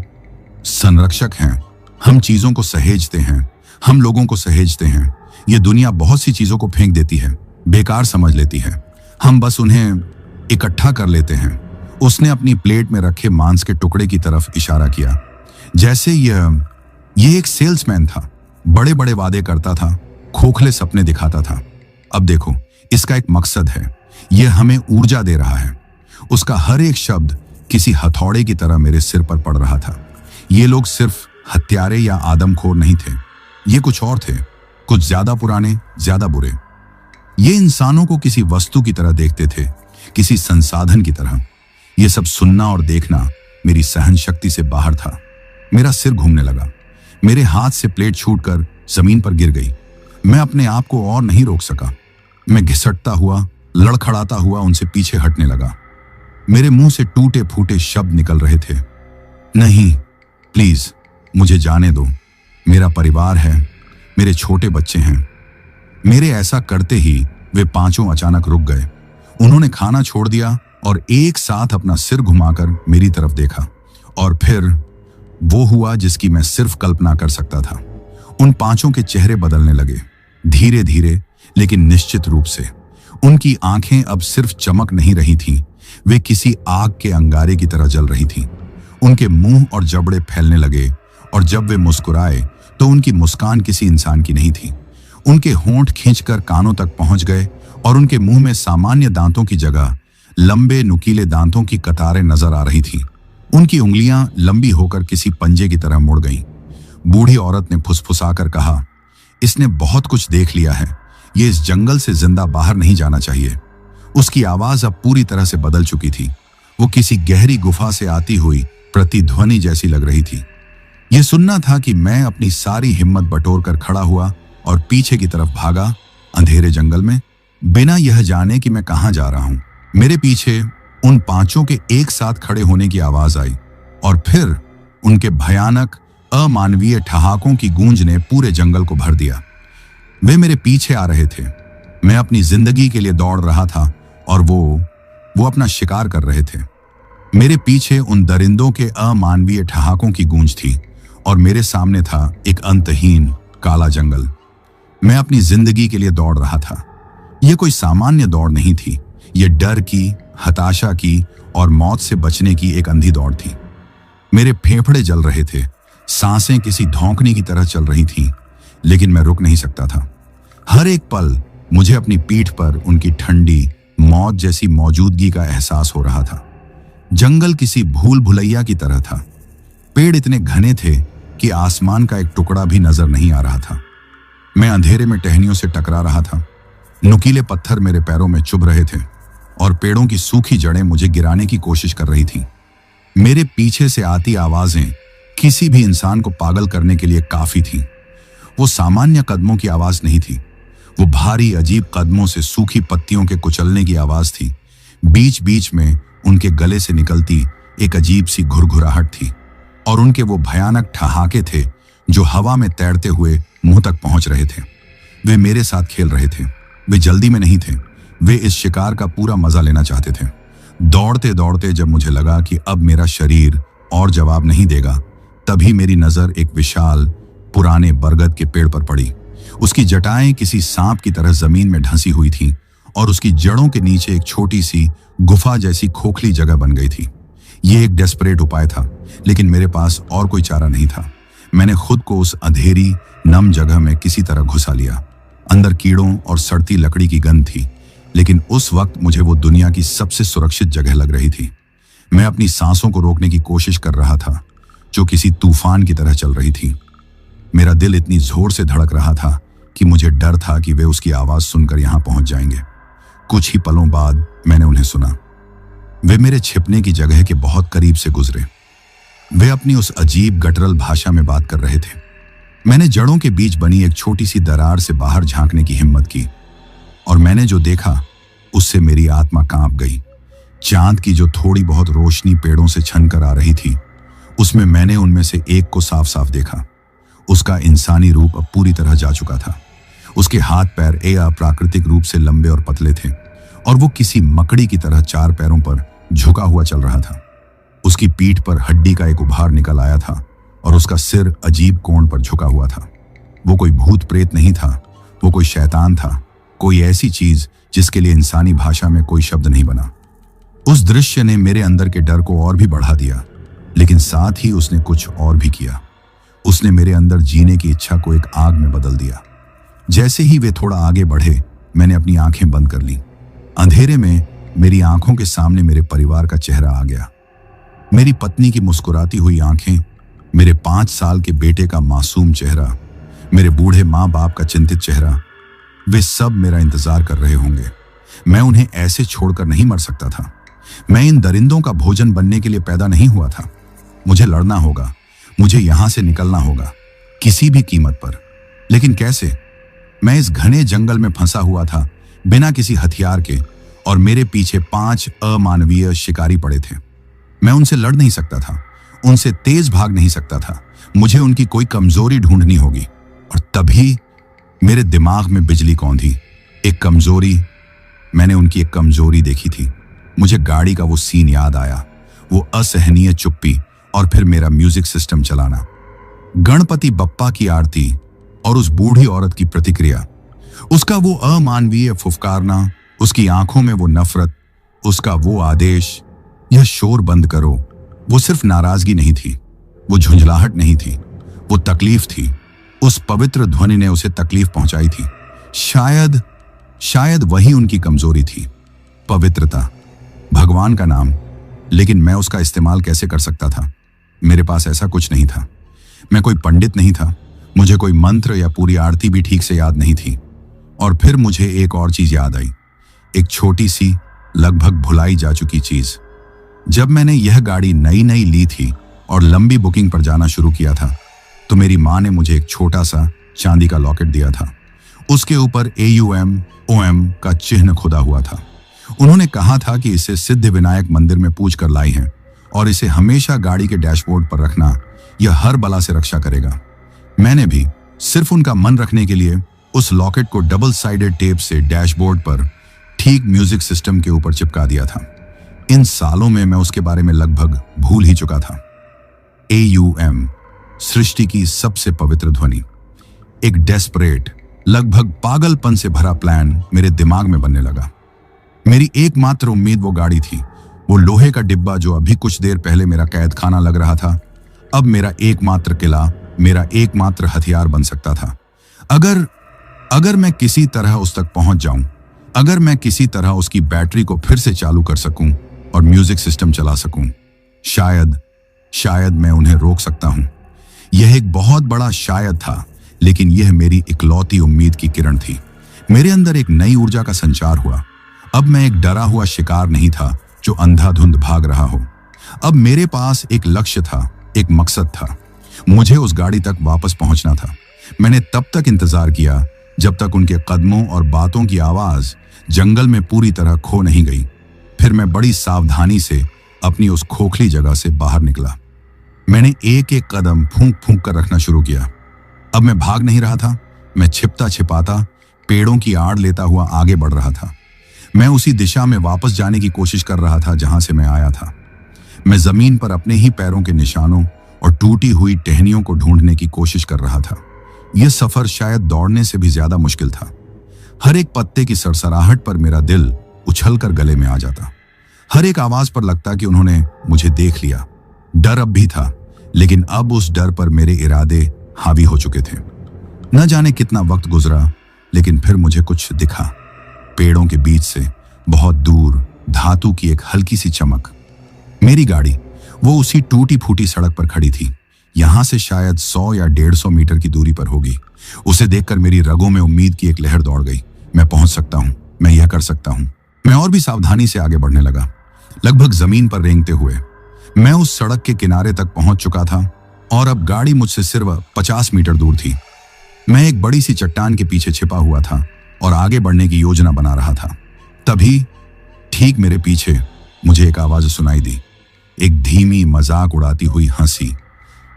संरक्षक हैं, हम चीजों को सहेजते हैं, हम लोगों को सहेजते हैं। ये दुनिया बहुत सी चीजों को फेंक देती है, बेकार समझ लेती है, हम बस उन्हें इकट्ठा कर लेते हैं। उसने अपनी प्लेट में रखे मांस के टुकड़े की तरफ इशारा किया, जैसे ये एक सेल्समैन था। बड़े बड़े वादे करता था, खोखले सपने दिखाता था। अब देखो, इसका एक मकसद है, यह हमें ऊर्जा दे रहा है। उसका हर एक शब्द किसी हथौड़े की तरह मेरे सिर पर पड़ रहा था। ये लोग सिर्फ हत्यारे या आदमखोर नहीं थे, ये कुछ और थे, कुछ ज्यादा पुराने, ज्यादा बुरे। ये इंसानों को किसी वस्तु की तरह देखते थे, किसी संसाधन की तरह। ये सब सुनना और देखना मेरी सहन शक्ति से बाहर था। मेरा सिर घूमने लगा। मेरे हाथ से प्लेट छूटकर जमीन पर गिर गई। मैं अपने आप को और नहीं रोक सका। मैं घिसटता हुआ, लड़खड़ाता हुआ उनसे पीछे हटने लगा। मेरे मुंह से टूटे फूटे शब्द निकल रहे थे। नहीं, प्लीज मुझे जाने दो, मेरा परिवार है, मेरे छोटे बच्चे हैं। मेरे ऐसा करते ही वे पांचों अचानक रुक गए। उन्होंने खाना छोड़ दिया और एक साथ अपना सिर घुमाकर मेरी तरफ देखा। और फिर वो हुआ जिसकी मैं सिर्फ कल्पना कर सकता था। उन पांचों के चेहरे बदलने लगे, धीरे धीरे लेकिन निश्चित रूप से। उनकी आंखें अब सिर्फ चमक नहीं रही थीं, वे किसी आग के अंगारे की तरह जल रही थीं। उनके मुंह और जबड़े फैलने लगे और जब वे मुस्कुराए तो उनकी मुस्कान किसी इंसान की नहीं थी। उनके होंठ खींचकर कानों तक पहुंच गए और उनके मुंह में सामान्य दांतों की जगह लंबे नुकीले दांतों की कतारें नजर आ रही थीं। उनकी उंगलियां लंबी होकर किसी पंजे की तरह मुड़ गईं। बूढ़ी औरत ने फुसफुसाकर कहा, इसने बहुत कुछ देख लिया है, ये इस जंगल से जिंदा बाहर नहीं जाना चाहिए। उसकी आवाज अब पूरी तरह से बदल चुकी थी। वो किसी गहरी गुफा से आती हुई प्रतिध्वनि जैसी लग रही थी। यह सुनना था कि मैं अपनी सारी हिम्मत बटोर कर खड़ा हुआ और पीछे की तरफ भागा, अंधेरे जंगल में, बिना यह जाने कि मैं कहां जा रहा हूं। मेरे पीछे उन पांचों के एक साथ खड़े होने की आवाज आई और फिर उनके भयानक अमानवीय ठहाकों की गूंज ने पूरे जंगल को भर दिया। वे मेरे पीछे आ रहे थे। मैं अपनी जिंदगी के लिए दौड़ रहा था और वो अपना शिकार कर रहे थे। मेरे पीछे उन दरिंदों के अमानवीय ठहाकों की गूंज थी और मेरे सामने था एक अंतहीन काला जंगल। मैं अपनी जिंदगी के लिए दौड़ रहा था। यह कोई सामान्य दौड़ नहीं थी। यह डर की, हताशा की और मौत से बचने की एक अंधी दौड़ थी। मेरे फेफड़े जल रहे थे, सांसें किसी धौंकने की तरह चल रही थीं, लेकिन मैं रुक नहीं सकता था। हर एक पल मुझे अपनी पीठ पर उनकी ठंडी, मौत जैसी मौजूदगी का एहसास हो रहा था। जंगल किसी भूल भुलैया की तरह था। पेड़ इतने घने थे कि आसमान का एक टुकड़ा भी नजर नहीं आ रहा था। मैं अंधेरे में टहनियों से टकरा रहा था। नुकीले पत्थर मेरे पैरों में चुभ रहे थे और पेड़ों की सूखी जड़ें मुझे गिराने की कोशिश कर रही थीं। मेरे पीछे से आती आवाजें किसी भी इंसान को पागल करने के लिए काफी थीं। वो सामान्य कदमों की आवाज नहीं थी। वो भारी अजीब कदमों से सूखी पत्तियों के कुचलने की आवाज थी। बीच बीच में उनके गले से निकलती एक अजीब सी घुरघुराहट थी और उनके वो भयानक ठहाके थे जो हवा में तैरते हुए मुंह तक पहुंच रहे थे। वे मेरे साथ खेल रहे थे। वे जल्दी में नहीं थे। वे इस शिकार का पूरा मजा लेना चाहते थे। दौड़ते दौड़ते जब मुझे लगा कि अब मेरा शरीर और जवाब नहीं देगा, तभी मेरी नजर एक विशाल पुराने बरगद के पेड़ पर पड़ी। उसकी जटाएं किसी सांप की तरह जमीन में ढंसी हुई थीं और उसकी जड़ों के नीचे एक छोटी सी गुफा जैसी खोखली जगह बन गई थी। यह एक डेस्परेट उपाय था, लेकिन मेरे पास और कोई चारा नहीं था। मैंने खुद को उस अंधेरी, नम जगह में किसी तरह घुसा लिया। अंदर कीड़ों और सड़ती लकड़ी की गंध थी, लेकिन उस वक्त मुझे वो दुनिया की सबसे सुरक्षित जगह लग रही थी। मैं अपनी सांसों को रोकने की कोशिश कर रहा था, जो किसी तूफान की तरह चल रही थी। मेरा दिल इतनी जोर से धड़क रहा था कि मुझे डर था कि वे उसकी आवाज सुनकर यहां पहुंच जाएंगे। कुछ ही पलों बाद मैंने उन्हें सुना। वे मेरे छिपने की जगह के बहुत करीब से गुजरे। वे अपनी उस अजीब गटरल भाषा में बात कर रहे थे। मैंने जड़ों के बीच बनी एक छोटी सी दरार से बाहर झांकने की हिम्मत की और मैंने जो देखा उससे मेरी आत्मा कांप गई। चांद की जो थोड़ी बहुत रोशनी पेड़ों से छनकर आ रही थी, उसमें मैंने उनमें से एक को साफ साफ देखा। उसका इंसानी रूप अब पूरी तरह जा चुका था। उसके हाथ पैर अप्राकृतिक रूप से लंबे और पतले थे और वो किसी मकड़ी की तरह चार पैरों पर झुका हुआ चल रहा था। उसकी पीठ पर हड्डी का एक उभार निकल आया था और उसका सिर अजीब कोण पर झुका हुआ था। वो कोई भूत प्रेत नहीं था, वो कोई शैतान था, कोई ऐसी चीज जिसके लिए इंसानी भाषा में कोई शब्द नहीं बना। उस दृश्य ने मेरे अंदर के डर को और भी बढ़ा दिया, लेकिन साथ ही उसने कुछ और भी किया। उसने मेरे अंदर जीने की इच्छा को एक आग में बदल दिया। जैसे ही वे थोड़ा आगे बढ़े, मैंने अपनी आंखें बंद कर लीं। अंधेरे में मेरी आंखों के सामने मेरे परिवार का चेहरा आ गया। मेरी पत्नी की मुस्कुराती हुई आंखें, मेरे 5 साल के बेटे का मासूम चेहरा, मेरे बूढ़े माँ बाप का चिंतित चेहरा, वे सब मेरा इंतजार कर रहे होंगे। मैं उन्हें ऐसे छोड़कर नहीं मर सकता था। मैं इन दरिंदों का भोजन बनने के लिए पैदा नहीं हुआ था। मुझे लड़ना होगा, मुझे यहां से निकलना होगा, किसी भी कीमत पर। लेकिन कैसे? मैं इस घने जंगल में फंसा हुआ था, बिना किसी हथियार के, और मेरे पीछे 5 अमानवीय शिकारी पड़े थे। मैं उनसे लड़ नहीं सकता था, उनसे तेज भाग नहीं सकता था। मुझे उनकी कोई कमजोरी ढूंढनी होगी। और तभी मेरे दिमाग में बिजली कौंधी। एक कमजोरी, मैंने उनकी एक कमजोरी देखी थी। मुझे गाड़ी का वो सीन याद आया, वो असहनीय चुप्पी और फिर मेरा म्यूजिक सिस्टम चलाना, गणपति बप्पा की आरती और उस बूढ़ी औरत की प्रतिक्रिया, उसका वो अमानवीय फुफकारना, उसकी आंखों में वो नफरत, उसका वो आदेश, यह शोर बंद करो। वो सिर्फ नाराजगी नहीं थी, वो झुंझलाहट नहीं थी, वो तकलीफ थी। उस पवित्र ध्वनि ने उसे तकलीफ पहुंचाई थी। शायद शायद वही उनकी कमजोरी थी, पवित्रता, भगवान का नाम। लेकिन मैं उसका इस्तेमाल कैसे कर सकता था? मेरे पास ऐसा कुछ नहीं था। मैं कोई पंडित नहीं था, मुझे कोई मंत्र या पूरी आरती भी ठीक से याद नहीं थी। और फिर मुझे एक और चीज याद आई, एक छोटी सी, लगभग भुलाई जा चुकी चीज। जब मैंने यह गाड़ी नई नई ली थी और लंबी बुकिंग पर जाना शुरू किया था, तो मेरी माँ ने मुझे एक छोटा सा चांदी का लॉकेट दिया था। उसके ऊपर AUM का चिन्ह खुदा हुआ था। उन्होंने कहा था कि इसे सिद्ध विनायक मंदिर में पूज कर लाई है और इसे हमेशा गाड़ी के डैशबोर्ड पर रखना, यह हर बला से रक्षा करेगा। मैंने भी सिर्फ उनका मन रखने के लिए उस लॉकेट को डबल साइडेड टेप से डैशबोर्ड पर ठीक म्यूजिक सिस्टम के ऊपर चिपका दिया था। इन सालों में मैं उसके बारे में लगभग भूल ही चुका था। AUM, सृष्टि की सबसे पवित्र ध्वनि। एक डेस्परेट, लगभग पागलपन से भरा प्लान मेरे दिमाग में बनने लगा। मेरी एकमात्र उम्मीद वो गाड़ी थी, वो लोहे का डिब्बा जो अभी कुछ देर पहले मेरा कैद खाना लग रहा था, अब मेरा एकमात्र किला, मेरा एकमात्र हथियार बन सकता था। अगर मैं किसी तरह उस तक पहुंच जाऊं, अगर मैं किसी तरह उसकी बैटरी को फिर से चालू कर सकूं और म्यूजिक सिस्टम चला सकूं, शायद मैं उन्हें रोक सकता हूं। यह एक बहुत बड़ा शायद था, लेकिन यह मेरी इकलौती उम्मीद की किरण थी। मेरे अंदर एक नई ऊर्जा का संचार हुआ। अब मैं एक डरा हुआ शिकार नहीं था जो अंधाधुंध भाग रहा हो। अब मेरे पास एक लक्ष्य था, एक मकसद था। मुझे उस गाड़ी तक वापस पहुंचना था। मैंने तब तक इंतजार किया जब तक उनके कदमों और बातों की आवाज जंगल में पूरी तरह खो नहीं गई। फिर मैं बड़ी सावधानी से अपनी उस खोखली जगह से बाहर निकला। मैंने एक एक कदम फूंक फूंक कर रखना शुरू किया। अब मैं भाग नहीं रहा था, मैं छिपता छिपाता, पेड़ों की आड़ लेता हुआ आगे बढ़ रहा था। मैं उसी दिशा में वापस जाने की कोशिश कर रहा था जहां से मैं आया था। मैं जमीन पर अपने ही पैरों के निशानों और टूटी हुई टहनियों को ढूंढने की कोशिश कर रहा था। यह सफर शायद दौड़ने से भी ज्यादा मुश्किल था। हर एक पत्ते की सरसराहट पर मेरा दिल उछलकर गले में आ जाता। हर एक आवाज पर लगता कि उन्होंने मुझे देख लिया। डर अब भी था, लेकिन अब उस डर पर मेरे इरादे हावी हो चुके थे। न जाने कितना वक्त गुजरा, लेकिन फिर मुझे कुछ दिखा। पेड़ों के बीच से बहुत दूर धातु की एक हल्की सी चमक। मेरी गाड़ी वो उसी टूटी फूटी सड़क पर खड़ी थी। यहां से शायद 100 या 150 मीटर की दूरी पर होगी। उसे देखकर मेरी रगों में उम्मीद की एक लहर दौड़ गई। मैं पहुंच सकता हूं, मैं यह कर सकता हूं। मैं और भी सावधानी से आगे बढ़ने लगा, लगभग जमीन पर रेंगते हुए। मैं उस सड़क के किनारे तक पहुंच चुका था और अब गाड़ी मुझसे सिर्फ 50 मीटर दूर थी। मैं एक बड़ी सी चट्टान के पीछे छिपा हुआ था और आगे बढ़ने की योजना बना रहा था। तभी ठीक मेरे पीछे मुझे एक आवाज सुनाई दी, एक धीमी मजाक उड़ाती हुई हंसी।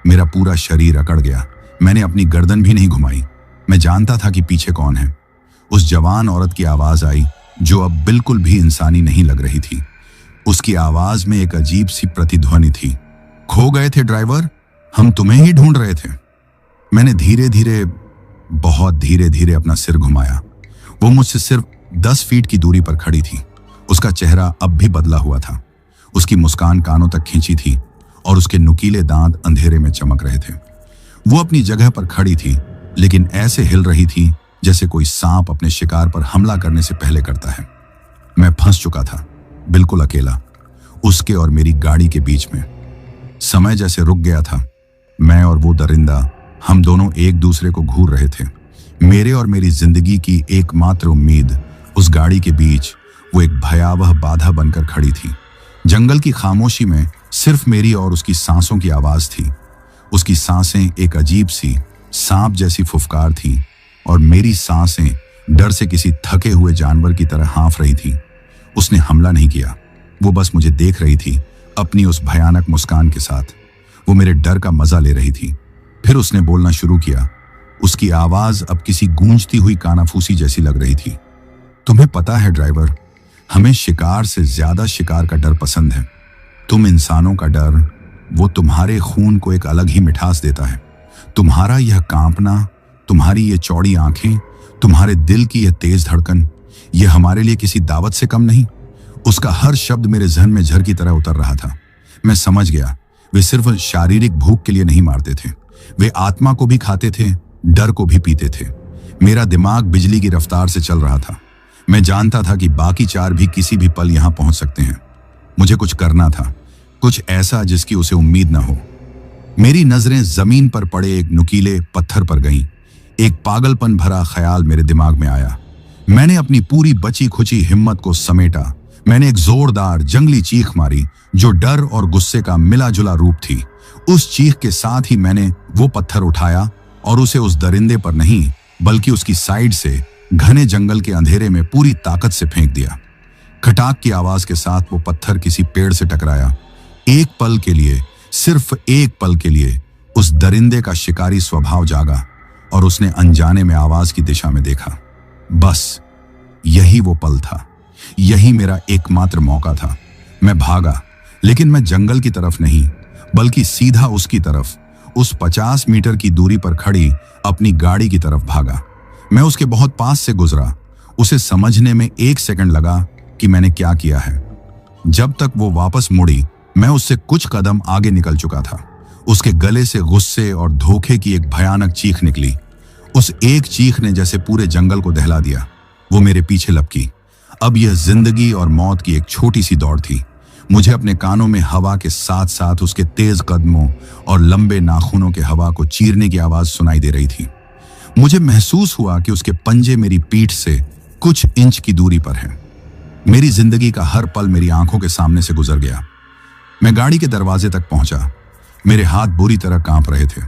मेरा पूरा शरीर अकड़ गया। मैंने अपनी गर्दन भी नहीं घुमाई। मैं जानता था कि पीछे कौन है। उस जवान औरत की आवाज आई जो अब बिल्कुल भी इंसानी नहीं लग रही थी। उसकी आवाज में एक अजीब सी प्रतिध्वनि थी। खो गए थे ड्राइवर, हम तुम्हें ही ढूंढ रहे थे। मैंने धीरे धीरे, बहुत धीरे धीरे अपना सिर घुमाया। वो मुझसे सिर्फ 10 फीट की दूरी पर खड़ी थी। उसका चेहरा अब भी बदला हुआ था। उसकी मुस्कान कानों तक खींची थी और उसके नुकीले दांत अंधेरे में चमक रहे थे। वो अपनी जगह पर खड़ी थी, लेकिन ऐसे हिल रही थी जैसे कोई सांप अपने शिकार पर हमला करने से पहले करता है। मैं फंस चुका था, बिल्कुल अकेला, उसके और मेरी गाड़ी के बीच में। समय जैसे रुक गया था। मैं और वो दरिंदा, हम दोनों एक दूसरे को घूर रहे थे। मेरे और मेरी जिंदगी की एकमात्र उम्मीद उस गाड़ी के बीच वो एक भयावह बाधा बनकर खड़ी थी। जंगल की खामोशी में सिर्फ मेरी और उसकी सांसों की आवाज थी। उसकी सांसें एक अजीब सी सांप जैसी फुफकार थी और मेरी सांसें डर से किसी थके हुए जानवर की तरह हाँफ रही थी। उसने हमला नहीं किया, वो बस मुझे देख रही थी अपनी उस भयानक मुस्कान के साथ। वो मेरे डर का मजा ले रही थी। फिर उसने बोलना शुरू किया। उसकी आवाज अब किसी गूंजती हुई कानाफूसी जैसी लग रही थी। तुम्हें पता है ड्राइवर, हमें शिकार से ज्यादा शिकार का डर पसंद है। तुम इंसानों का डर, वो तुम्हारे खून को एक अलग ही मिठास देता है। तुम्हारा यह कांपना, तुम्हारी ये चौड़ी आंखें, तुम्हारे दिल की यह तेज धड़कन, यह हमारे लिए किसी दावत से कम नहीं। उसका हर शब्द मेरे जहन में झर की तरह उतर रहा था। मैं समझ गया, वे सिर्फ शारीरिक भूख के लिए नहीं मारते थे, वे आत्मा को भी खाते थे, डर को भी पीते थे। मेरा दिमाग बिजली की रफ्तार से चल रहा था। मैं जानता था कि बाकी 4 भी किसी भी पल यहां पहुंच सकते हैं। मुझे कुछ करना था, कुछ ऐसा जिसकी उसे उम्मीद न हो। मेरी नजरें जमीन पर पड़े एक नुकीले पत्थर पर गईं। एक पागलपन भरा ख्याल मेरे दिमाग में आया। मैंने अपनी पूरी बची खुची हिम्मत को समेटा। मैंने एक जोरदार जंगली चीख मारी जो डर और गुस्से का मिला जुला रूप थी। उस चीख के साथ ही मैंने वो पत्थर उठाया और उसे उस दरिंदे पर नहीं बल्कि उसकी साइड से घने जंगल के अंधेरे में पूरी ताकत से फेंक दिया। खटाक की आवाज के साथ वो पत्थर किसी पेड़ से टकराया। एक पल के लिए, सिर्फ एक पल के लिए उस दरिंदे का शिकारी स्वभाव जागा और उसने अनजाने में आवाज की दिशा में देखा। बस यही वो पल था, यही मेरा एकमात्र मौका था। मैं भागा, लेकिन मैं जंगल की तरफ नहीं बल्कि सीधा उसकी तरफ, उस 50 मीटर की दूरी पर खड़ी अपनी गाड़ी की तरफ भागा। मैं उसके बहुत पास से गुजरा। उसे समझने में 1 सेकंड लगा कि मैंने क्या किया है। जब तक वो वापस मुड़ी, मैं उससे कुछ कदम आगे निकल चुका था। उसके गले से गुस्से और धोखे की एक भयानक चीख निकली। उस एक चीख ने जैसे पूरे जंगल को दहला दिया। वो मेरे पीछे लपकी। अब यह जिंदगी और मौत की एक छोटी सी दौड़ थी। मुझे अपने कानों में हवा के साथ साथ उसके तेज कदमों और लंबे नाखूनों के हवा को चीरने की आवाज सुनाई दे रही थी। मुझे महसूस हुआ कि उसके पंजे मेरी पीठ से कुछ इंच की दूरी पर हैं। मेरी जिंदगी का हर पल मेरी आंखों के सामने से गुजर गया। मैं गाड़ी के दरवाजे तक पहुंचा। मेरे हाथ बुरी तरह कांप रहे थे।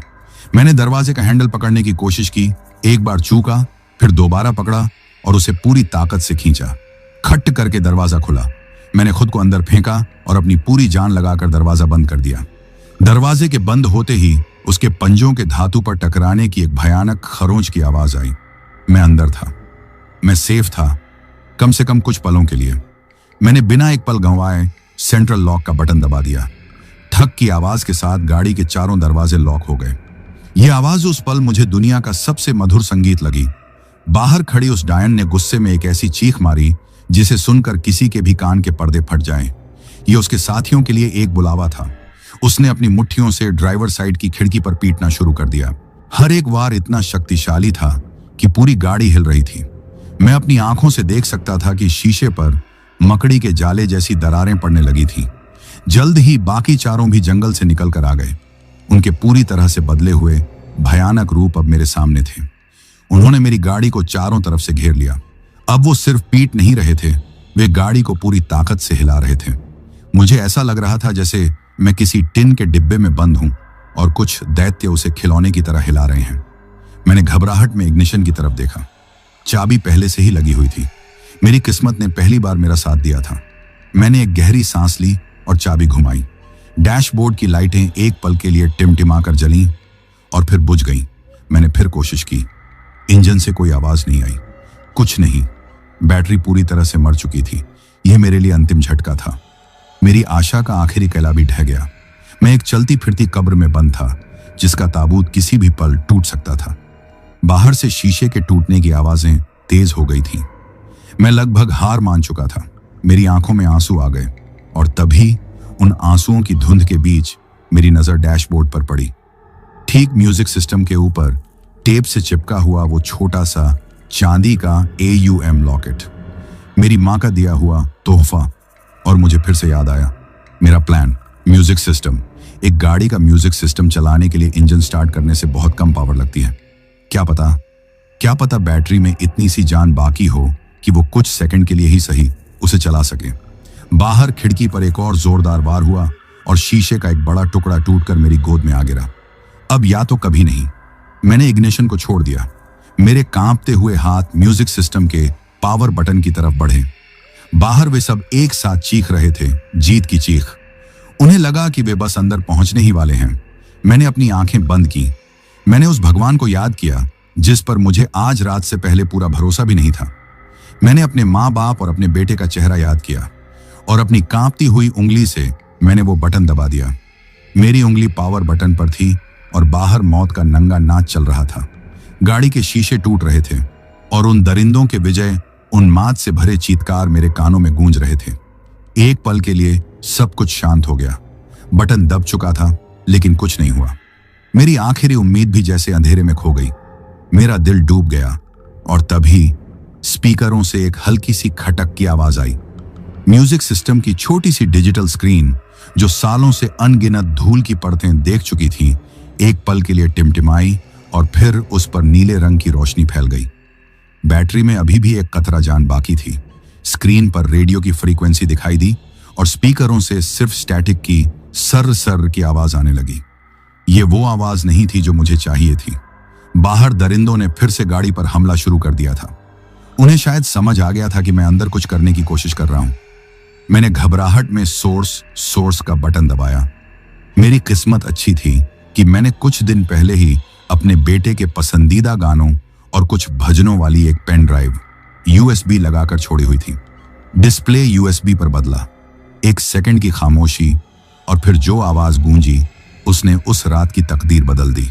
मैंने दरवाजे का हैंडल पकड़ने की कोशिश की। एक बार चूका, फिर दोबारा पकड़ा और उसे पूरी ताकत से खींचा। खट करके दरवाजा खुला। मैंने खुद को अंदर फेंका और अपनी पूरी जान लगाकर दरवाजा बंद कर दिया। दरवाजे के बंद होते ही उसके पंजों के धातु पर टकराने की एक भयानक खरोंच की आवाज आई। मैं अंदर था। मैं सेफ था, कम से कम कुछ पलों के लिए। मैंने बिना एक पल गंवाए सेंट्रल लॉक का बटन दबा दिया। ठक की आवाज के साथ गाड़ी के चारों दरवाजे लॉक हो गए। यह आवाज उस पल मुझे दुनिया का सबसे मधुर संगीत लगी। बाहर खड़ी उस डायन ने गुस्से में एक ऐसी चीख मारी जिसे सुनकर किसी के भी कान के पर्दे फट जाएं। यह उसके साथियों के लिए एक बुलावा था। उसने अपनी मुट्ठियों से ड्राइवर साइड की खिड़की पर पीटना शुरू कर दिया। हर एक वार इतना शक्तिशाली था कि पूरी गाड़ी हिल रही थी। मैं अपनी आंखों से देख सकता था कि शीशे पर मकड़ी के जाले जैसी दरारें पड़ने लगी थी। जल्द ही बाकी चारों भी जंगल से निकल कर आ गए। उनके पूरी तरह से बदले हुए भयानक रूप अब मेरे सामने थे। उन्होंने मेरी गाड़ी को चारों तरफ से घेर लिया। अब वो सिर्फ पीट नहीं रहे थे, वे गाड़ी को पूरी ताकत से हिला रहे थे। मुझे ऐसा लग रहा था जैसे मैं किसी टिन के डिब्बे में बंद हूं और कुछ दैत्य उसे खिलौने की तरह हिला रहे हैं। मैंने घबराहट में इग्निशन की तरफ देखा। चाबी पहले से ही लगी हुई थी। मेरी किस्मत ने पहली बार मेरा साथ दिया था। मैंने एक गहरी सांस ली और चाबी घुमाई। डैशबोर्ड की लाइटें एक पल के लिए टिमटिमा कर जलीं और फिर बुझ गईं। मैंने फिर कोशिश की। इंजन से कोई आवाज नहीं आई, कुछ नहीं। बैटरी पूरी तरह से मर चुकी थी। यह मेरे लिए अंतिम झटका था। मेरी आशा का आखिरी कैला भी ढह गया। मैं एक चलती फिरती कब्र में बंद था जिसका ताबूत किसी भी पल टूट सकता था। बाहर से शीशे के टूटने की आवाजें तेज हो गई थीं। मैं लगभग हार मान चुका था। मेरी आंखों में आंसू आ गए और तभी उन आंसुओं की धुंध के बीच मेरी नजर डैशबोर्ड पर पड़ी। ठीक म्यूजिक सिस्टम के ऊपर टेप से चिपका हुआ वो छोटा सा चांदी का AUM लॉकेट, मेरी मां का दिया हुआ तोहफा। और मुझे फिर से याद आया मेरा प्लान। Music system. एक गाड़ी का म्यूजिक सिस्टम चलाने के लिए इंजन स्टार्ट करने से बहुत कम पावर लगती है। क्या पता बैटरी में इतनी सी जान बाकी हो कि वो कुछ सेकंड के लिए ही सही उसे चला सके। बाहर खिड़की पर एक और जोरदार वार हुआ और शीशे का एक बड़ा टुकड़ा टूटकर मेरी गोद में आ गिरा। अब या तो कभी नहीं। मैंने इग्निशन को छोड़ दिया। मेरे कांपते हुए हाथ म्यूजिक सिस्टम के पावर बटन की तरफ बढ़े। बाहर वे सब एक साथ चीख रहे थे, जीत की चीख। उन्हें लगा कि वे बस अंदर पहुंचने ही वाले हैं। मैंने अपनी आंखें बंद की। मैंने उस भगवान को याद किया जिस पर मुझे आज रात से पहले पूरा भरोसा भी नहीं था। मैंने अपने माँ बाप और अपने बेटे का चेहरा याद किया और अपनी कांपती हुई उंगली से मैंने वो बटन दबा दिया। मेरी उंगली पावर बटन पर थी और बाहर मौत का नंगा नाच चल रहा था। गाड़ी के शीशे टूट रहे थे और उन दरिंदों के विजय, उन्माद से भरे चीत्कार मेरे कानों में गूंज रहे थे। एक पल के लिए सब कुछ शांत हो गया। बटन दब चुका था लेकिन कुछ नहीं हुआ। मेरी आखिरी उम्मीद भी जैसे अंधेरे में खो गई। मेरा दिल डूब गया और तभी स्पीकरों से एक हल्की सी खटक की आवाज आई। म्यूजिक सिस्टम की छोटी सी डिजिटल स्क्रीन, जो सालों से अनगिनत धूल की परतें देख चुकी थी, एक पल के लिए टिमटिमाई और फिर उस पर नीले रंग की रोशनी फैल गई। बैटरी में अभी भी एक कतरा जान बाकी थी। स्क्रीन पर रेडियो की फ्रीक्वेंसी दिखाई दी और स्पीकरों से सिर्फ स्टैटिक की सर्र सर्र की आवाज आने लगी। ये वो आवाज नहीं थी जो मुझे चाहिए थी। बाहर दरिंदों ने फिर से गाड़ी पर हमला शुरू कर दिया था। उन्हें शायद समझ आ गया था कि मैं अंदर कुछ करने की कोशिश कर रहा हूं। मैंने घबराहट में सोर्स का बटन दबाया। मेरी किस्मत अच्छी थी कि मैंने कुछ दिन पहले ही अपने बेटे के पसंदीदा गानों और कुछ भजनों वाली एक पेन ड्राइव USB लगाकर छोड़ी हुई थी। डिस्प्ले USB पर बदला। एक सेकंड की खामोशी और फिर जो आवाज गूंजी उसने उस रात की तकदीर बदल दी।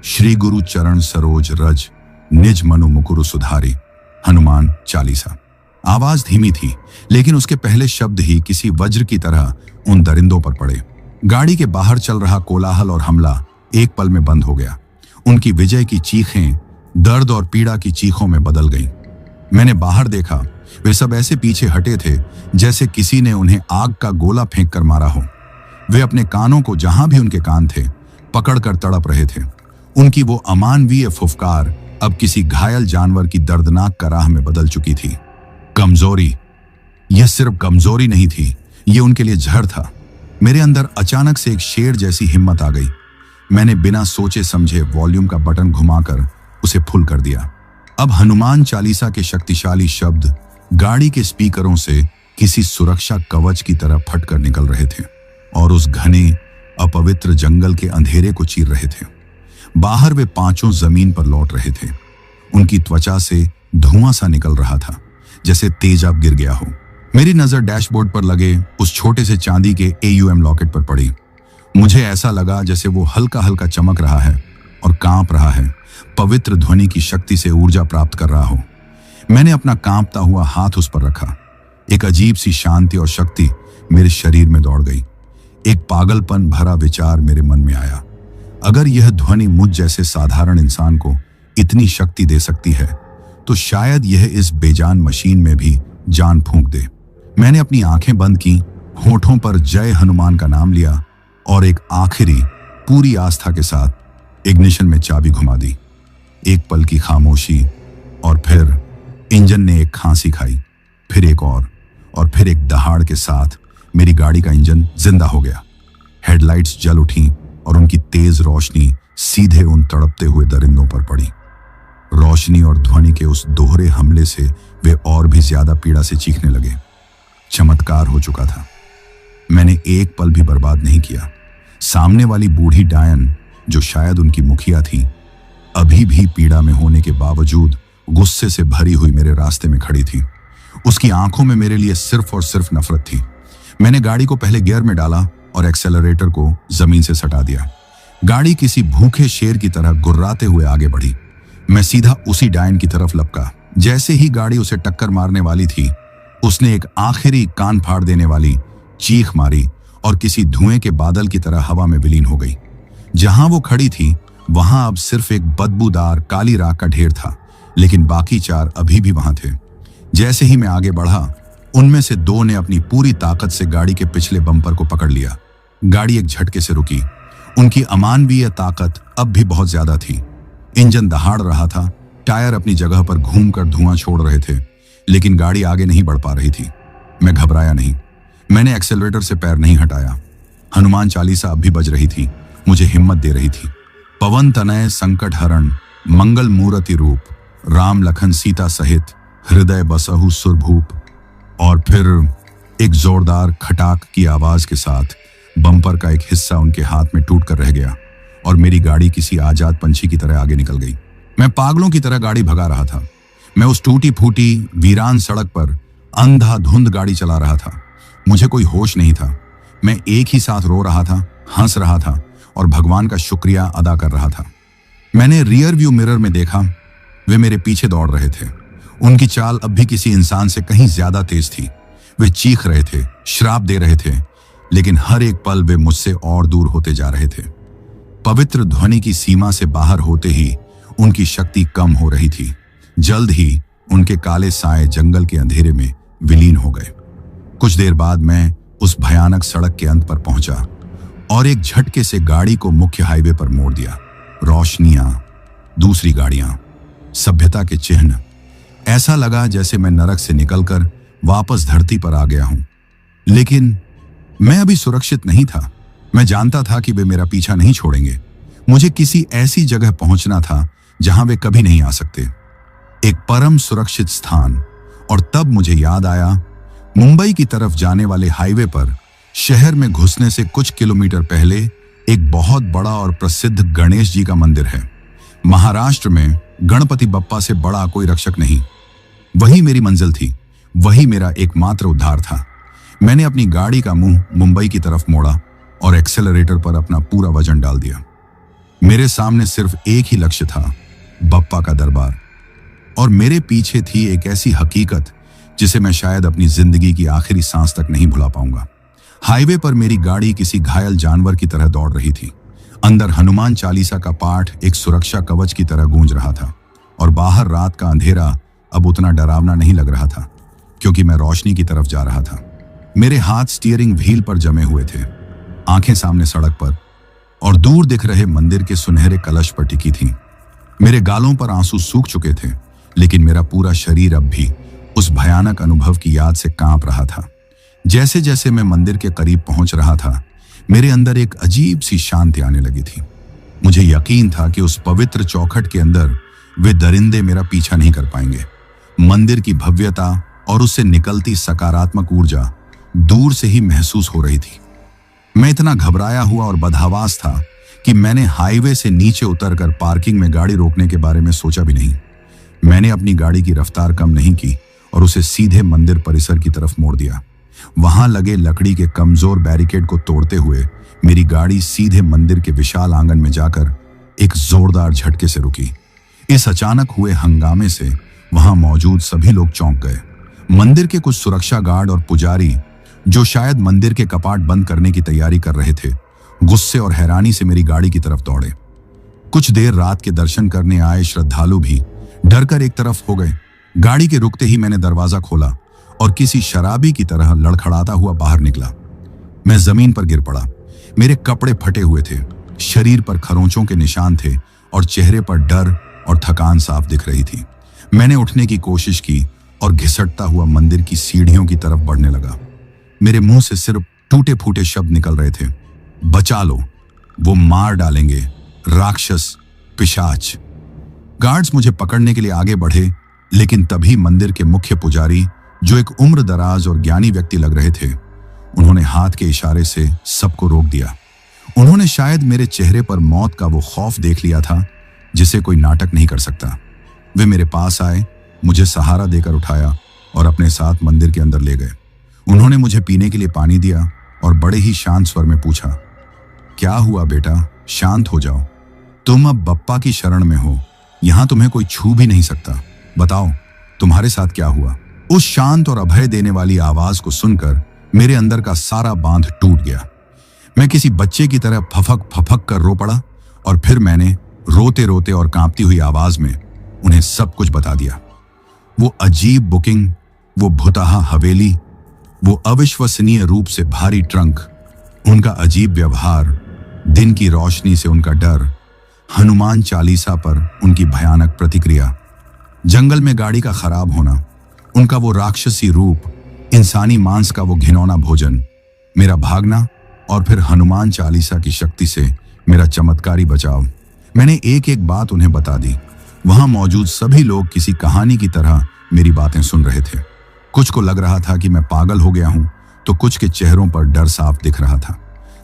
श्री गुरु चरण सरोज रज निज मनु मुकुरु सुधारी, हनुमान चालीसा। आवाज धीमी थी, लेकिन उसके पहले शब्द ही किसी वज्र की तरह उन दरिंदों पर पड़े। गाड़ी के बाहर चल रहा कोलाहल और हमला एक पल में बंद हो गया। उनकी विजय की चीखें दर्द और पीड़ा की चीखों में बदल गईं। मैंने बाहर देखा, वे सब ऐसे पीछे हटे थे जैसे किसी ने उन्हें आग का गोला फेंक कर मारा हो। वे अपने कानों को, जहां भी उनके कान थे, पकड़कर तड़प रहे थे। उनकी वो अमानवीय फुफकार अब किसी घायल जानवर की दर्दनाक कराह में बदल चुकी थी। कमजोरी, यह सिर्फ कमजोरी नहीं थी, यह उनके लिए जहर था। मेरे अंदर अचानक से एक शेर जैसी हिम्मत आ गई। मैंने बिना सोचे समझे वॉल्यूम का बटन घुमाकर उसे फुल कर दिया। अब हनुमान चालीसा के शक्तिशाली शब्द गाड़ी के स्पीकरों से किसी सुरक्षा कवच की तरह फटकर निकल रहे थे और उस घने अपवित्र जंगल के अंधेरे को चीर रहे थे। बाहर वे पांचों जमीन पर लौट रहे थे। उनकी त्वचा से धुआं सा निकल रहा था, जैसे तेजाब गिर गया हो। मेरी नजर डैशबोर्ड पर लगे उस छोटे से चांदी के AUM लॉकेट पर पड़ी। मुझे ऐसा लगा जैसे वो हल्का हल्का चमक रहा है और कांप रहा है, पवित्र ध्वनि की शक्ति से ऊर्जा प्राप्त कर रहा हो। मैंने अपना कांपता हुआ हाथ उस पर रखा। एक अजीब सी शांति और शक्ति मेरे शरीर में दौड़ गई। एक पागलपन भरा विचार मेरे मन में आया, अगर यह ध्वनि मुझ जैसे साधारण इंसान को इतनी शक्ति दे सकती है, तो शायद यह इस बेजान मशीन में भी जान फूंक दे। मैंने अपनी आंखें बंद की, होठों पर जय हनुमान का नाम लिया और एक आखिरी पूरी आस्था के साथ इग्निशन में चाबी घुमा दी। एक पल की खामोशी और फिर इंजन ने एक खांसी खाई, फिर एक और फिर एक दहाड़ के साथ मेरी गाड़ी का इंजन जिंदा हो गया। हेडलाइट्स जल उठी और उनकी तेज रोशनी सीधे उन तड़पते हुए दरिंदों पर पड़ी। रोशनी और ध्वनि के उस दोहरे हमले से वे और भी ज्यादा पीड़ा से चीखने लगे। चमत्कार हो चुका था। मैंने एक पल भी बर्बाद नहीं किया। सामने वाली बूढ़ी डायन, जो शायद उनकी मुखिया थी, अभी भी पीड़ा में होने के बावजूद गुस्से से भरी हुई मेरे रास्ते में खड़ी थी। उसकी आंखों में मेरे लिए सिर्फ और सिर्फ नफरत थी। मैंने गाड़ी को पहले गियर में डाला और एक्सेलरेटर को जमीन से सटा दिया। गाड़ी किसी भूखे शेर की तरह गुर्राते हुए आगे बढ़ी। मैं सीधा उसी डायन की तरफ लपका। जैसे ही गाड़ी उसे टक्कर मारने वाली थी, उसने एक आखिरी कान फाड़ देने वाली चीख मारी और किसी धुएं के बादल की तरह हवा में विलीन हो गई। जहां वो खड़ी थी, वहां अब सिर्फ एक बदबूदार काली राख का ढेर था, लेकिन बाकी चार अभी भी वहां थे। जैसे ही मैं आगे बढ़ा, उनमें से दो ने अपनी पूरी ताकत से गाड़ी के पिछले बम्पर को पकड़ लिया। गाड़ी एक झटके से रुकी। उनकी अमानवीय ताकत अब भी बहुत ज्यादा थी। इंजन दहाड़ रहा था, टायर अपनी जगह पर घूमकर धुआं छोड़ रहे थे, लेकिन गाड़ी आगे नहीं बढ़ पा रही थी। मैं घबराया नहीं। मैंने एक्सेलरेटर से पैर नहीं हटाया। हनुमान चालीसा अब भी बज रही थी, मुझे हिम्मत दे रही थी। पवन तनय संकट हरण मंगल मूर्ति रूप, राम लखन सीता सहित हृदय बसहु सुरभूप। और फिर एक जोरदार खटाक की आवाज के साथ बम्पर का एक हिस्सा उनके हाथ में टूट कर रह गया और मेरी गाड़ी किसी आजाद पंछी की तरह आगे निकल गई। मैं पागलों की तरह गाड़ी भगा रहा था। मैं उस टूटी फूटी वीरान सड़क पर अंधाधुंध गाड़ी चला रहा था। मुझे कोई होश नहीं था। मैं एक ही साथ रो रहा था, हंस रहा था और भगवान का शुक्रिया अदा कर रहा था। मैंने रियर व्यू मिरर में देखा, वे मेरे पीछे दौड़ रहे थे। उनकी चाल अब भी किसी इंसान से कहीं ज्यादा तेज थी। वे चीख रहे थे, श्राप दे रहे थे, लेकिन हर एक पल वे मुझसे और दूर होते जा रहे थे। पवित्र ध्वनि की सीमा से बाहर होते ही उनकी शक्ति कम हो रही थी। जल्द ही उनके काले साए जंगल के अंधेरे में विलीन हो गए। कुछ देर बाद मैं उस भयानक सड़क के अंत पर पहुंचा और एक झटके से गाड़ी को मुख्य हाईवे पर मोड़ दिया। रोशनियां, दूसरी गाड़ियां, सभ्यता के चिन्ह। ऐसा लगा जैसे मैं नरक से निकलकर वापस धरती पर आ गया हूं। लेकिन मैं अभी सुरक्षित नहीं था। मैं जानता था कि वे मेरा पीछा नहीं छोड़ेंगे। मुझे किसी ऐसी जगह पहुंचना था जहां वे कभी नहीं आ सकते, एक परम सुरक्षित स्थान। और तब मुझे याद आया, मुंबई की तरफ जाने वाले हाईवे पर शहर में घुसने से कुछ किलोमीटर पहले एक बहुत बड़ा और प्रसिद्ध गणेश जी का मंदिर है। महाराष्ट्र में गणपति बप्पा से बड़ा कोई रक्षक नहीं। वही मेरी मंजिल थी, वही मेरा एकमात्र उद्धार था। मैंने अपनी गाड़ी का मुंह मुंबई की तरफ मोड़ा और एक्सेलरेटर पर अपना पूरा वजन डाल दिया। मेरे सामने सिर्फ एक ही लक्ष्य था, बप्पा का दरबार। और मेरे पीछे थी एक ऐसी हकीकत जिसे मैं शायद अपनी जिंदगी की आखिरी सांस तक नहीं भुला पाऊंगा। हाईवे पर मेरी गाड़ी किसी घायल जानवर की तरह दौड़ रही थी। अंदर हनुमान चालीसा का पाठ एक सुरक्षा कवच की तरह गूंज रहा था और बाहर रात का अंधेरा अब उतना डरावना नहीं लग रहा था, क्योंकि मैं रोशनी की तरफ जा रहा था। मेरे हाथ स्टीयरिंग व्हील पर जमे हुए थे, आंखें सामने सड़क पर और दूर दिख रहे मंदिर के सुनहरे कलश पर टिकी थीं। मेरे गालों पर आंसू सूख चुके थे, लेकिन मेरा पूरा शरीर अब भी उस भयानक अनुभव की याद से कांप रहा था। जैसे जैसे मैं मंदिर के करीब पहुंच रहा था, मेरे अंदर एक अजीब सी शांति आने लगी थी। मुझे यकीन था कि उस पवित्र चौखट के अंदर वे दरिंदे मेरा पीछा नहीं कर पाएंगे। मंदिर की भव्यता और उससे निकलती सकारात्मक ऊर्जा दूर से ही महसूस हो रही थी। मैं इतना घबराया हुआ और बदहवास था कि मैंने हाईवे से नीचे उतरकर पार्किंग में गाड़ी रोकने के बारे में सोचा भी नहीं। मैंने अपनी गाड़ी की रफ्तार कम नहीं की और उसे सीधे मंदिर परिसर की तरफ मोड़ दिया। वहां लगे लकड़ी के कमजोर बैरिकेड को तोड़ते हुए मेरी गाड़ी सीधे मंदिर के विशाल आंगन में जाकर एक जोरदार झटके से रुकी। इस अचानक हुए हंगामे से वहां मौजूद सभी लोग चौंक गए। मंदिर के कुछ सुरक्षा गार्ड और पुजारी, जो शायद मंदिर के कपाट बंद करने की तैयारी कर रहे थे, गुस्से और हैरानी से मेरी गाड़ी की तरफ दौड़े। कुछ देर रात के दर्शन करने आए श्रद्धालु भी डरकर एक तरफ हो गए। गाड़ी के रुकते ही मैंने दरवाजा खोला और किसी शराबी की तरह लड़खड़ाता हुआ बाहर निकला। मैं जमीन पर गिर पड़ा। मेरे कपड़े फटे हुए थे, शरीर पर खरोंचों के निशान थे और चेहरे पर डर और थकान साफ दिख रही थी। मैंने उठने की कोशिश की और घिसटता हुआ मंदिर की सीढ़ियों की तरफ बढ़ने लगा। मेरे मुंह से सिर्फ टूटे फूटे शब्द निकल रहे थे, बचा लो, वो मार डालेंगे, राक्षस, पिशाच। गार्ड्स मुझे पकड़ने के लिए आगे बढ़े, लेकिन तभी मंदिर के मुख्य पुजारी, जो एक उम्र दराज और ज्ञानी व्यक्ति लग रहे थे, उन्होंने हाथ के इशारे से सबको रोक दिया। उन्होंने शायद मेरे चेहरे पर मौत का वो खौफ देख लिया था जिसे कोई नाटक नहीं कर सकता। वे मेरे पास आए, मुझे सहारा देकर उठाया और अपने साथ मंदिर के अंदर ले गए। उन्होंने मुझे पीने के लिए पानी दिया और बड़े ही शांत स्वर में पूछा, क्या हुआ बेटा, शांत हो जाओ, तुम अब बप्पा की शरण में हो, यहां तुम्हें कोई छू भी नहीं सकता। बताओ तुम्हारे साथ क्या हुआ। उस शांत और अभय देने वाली आवाज को सुनकर मेरे अंदर का सारा बांध टूट गया। मैं किसी बच्चे की तरह फफक फफक कर रो पड़ा और फिर मैंने रोते रोते और कांपती हुई आवाज में उन्हें सब कुछ बता दिया। वो अजीब बुकिंग, वो भुताहा हवेली, वो अविश्वसनीय रूप से भारी ट्रंक, उनका अजीब व्यवहार, दिन की रोशनी से उनका डर, हनुमान चालीसा पर उनकी भयानक प्रतिक्रिया, जंगल में गाड़ी का खराब होना, उनका वो राक्षसी रूप, इंसानी मांस का वो घिनौना भोजन, मेरा भागना और फिर हनुमान चालीसा की शक्ति से मेरा चमत्कारी बचाव। मैंने एक एक बात उन्हें बता दी। वहां मौजूद सभी लोग किसी कहानी की तरह मेरी बातें सुन रहे थे। कुछ को लग रहा था कि मैं पागल हो गया हूं, तो कुछ के चेहरों पर डर साफ दिख रहा था।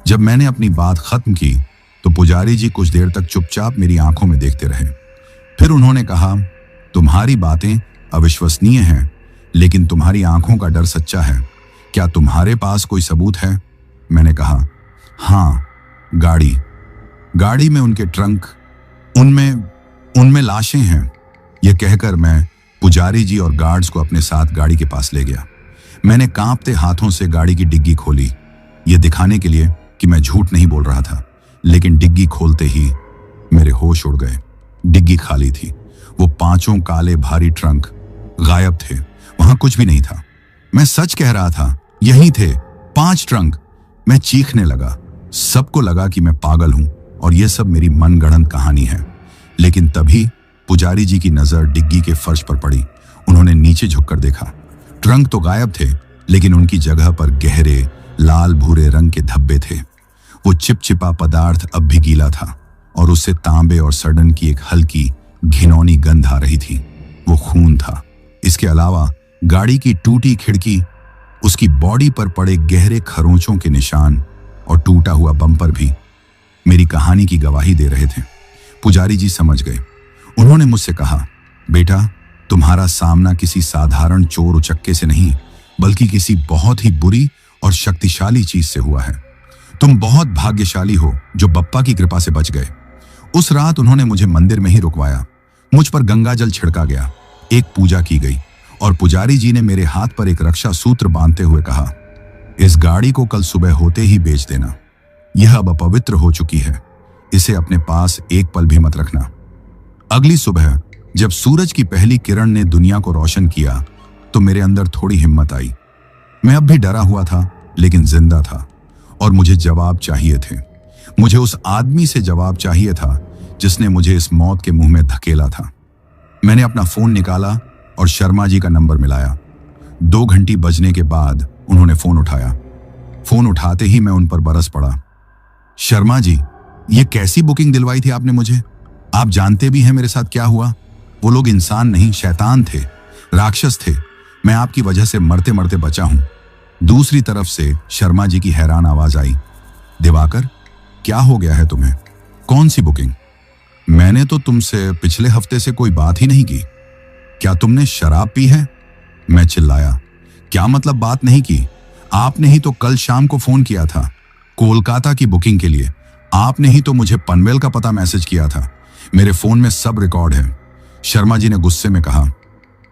जब मैंने अपनी बात खत्म की तो पुजारी जी कुछ देर तक चुपचाप मेरी आंखों में देखते रहे। फिर उन्होंने कहा, तुम्हारी बातें अविश्वसनीय हैं, लेकिन तुम्हारी आंखों का डर सच्चा है। क्या तुम्हारे पास कोई सबूत है? मैंने कहा, हाँ, गाड़ी में उनके ट्रंक, उनमें लाशें हैं। यह कहकर मैं पुजारी जी और गार्ड्स को अपने साथ गाड़ी के पास ले गया। मैंने कांपते हाथों से गाड़ी की डिग्गी खोली, ये दिखाने के लिए कि मैं झूठ नहीं बोल रहा था। लेकिन डिग्गी खोलते ही मेरे होश उड़ गए। डिग्गी खाली थी। वो पांचों काले भारी ट्रंक गायब थे। वहां कुछ भी नहीं था। मैं सच कह रहा था, यही थे 5 ट्रंक। मैं चीखने लगा। सबको लगा कि मैं पागल हूं और यह सब मेरी मनगढ़ंत कहानी है। लेकिन तभी पुजारी जी की नजर डिग्गी के फर्श पर पड़ी। उन्होंने नीचे झुककर देखा। ट्रंक तो गायब थे, लेकिन उनकी जगह पर गहरे लाल भूरे रंग के धब्बे थे। वो चिपचिपा पदार्थ अब भी गीला था और उससे तांबे और सड़न की एक हल्की घिनौनी गंध आ रही थी। वो खून था। इसके अलावा गाड़ी की टूटी खिड़की, उसकी बॉडी पर पड़े गहरे खरोंचों के निशान और टूटा हुआ बम्पर भी मेरी कहानी की गवाही दे रहे थे। पुजारी जी समझ गए। उन्होंने मुझसे कहा, बेटा, तुम्हारा सामना किसी साधारण चोर उचक्के से नहीं, बल्कि किसी बहुत ही बुरी और शक्तिशाली चीज से हुआ है। तुम बहुत भाग्यशाली हो जो बप्पा की कृपा से बच गए। उस रात उन्होंने मुझे मंदिर में ही रुकवाया। मुझ पर गंगा जल छिड़का गया, एक पूजा की गई और पुजारी जी ने मेरे हाथ पर एक रक्षा सूत्र बांधते हुए कहा, इस गाड़ी को कल सुबह होते ही बेच देना। यह अब अपवित्र हो चुकी है। इसे अपने पास एक पल भी मत रखना। अगली सुबह जब सूरज की पहली किरण ने दुनिया को रोशन किया तो मेरे अंदर थोड़ी हिम्मत आई। मैं अब भी डरा हुआ था, लेकिन जिंदा था और मुझे जवाब चाहिए थे। मुझे उस आदमी से जवाब चाहिए था जिसने मुझे इस मौत के मुंह में धकेला था। मैंने अपना फोन निकाला और शर्मा जी का नंबर मिलाया। 2 घंटी बजने के बाद उन्होंने फोन उठाया। फोन उठाते ही मैं उन पर बरस पड़ा। शर्मा जी, ये कैसी बुकिंग दिलवाई थी आपने मुझे? आप जानते भी हैं मेरे साथ क्या हुआ। वो लोग इंसान नहीं, शैतान थे, राक्षस थे। मैं आपकी वजह से मरते मरते बचा हूं। दूसरी तरफ से शर्मा जी की हैरान आवाज आई, दिवाकर, क्या हो गया है तुम्हें? कौन सी बुकिंग? मैंने तो तुमसे पिछले हफ्ते से कोई बात ही नहीं की। क्या तुमने शराब पी है? मैं चिल्लाया। क्या मतलब बात नहीं की? आपने ही तो कल शाम को फोन किया था कोलकाता की बुकिंग के लिए। आपने ही तो मुझे पनवेल का पता मैसेज किया था। मेरे फोन में सब रिकॉर्ड है। शर्मा जी ने गुस्से में कहा,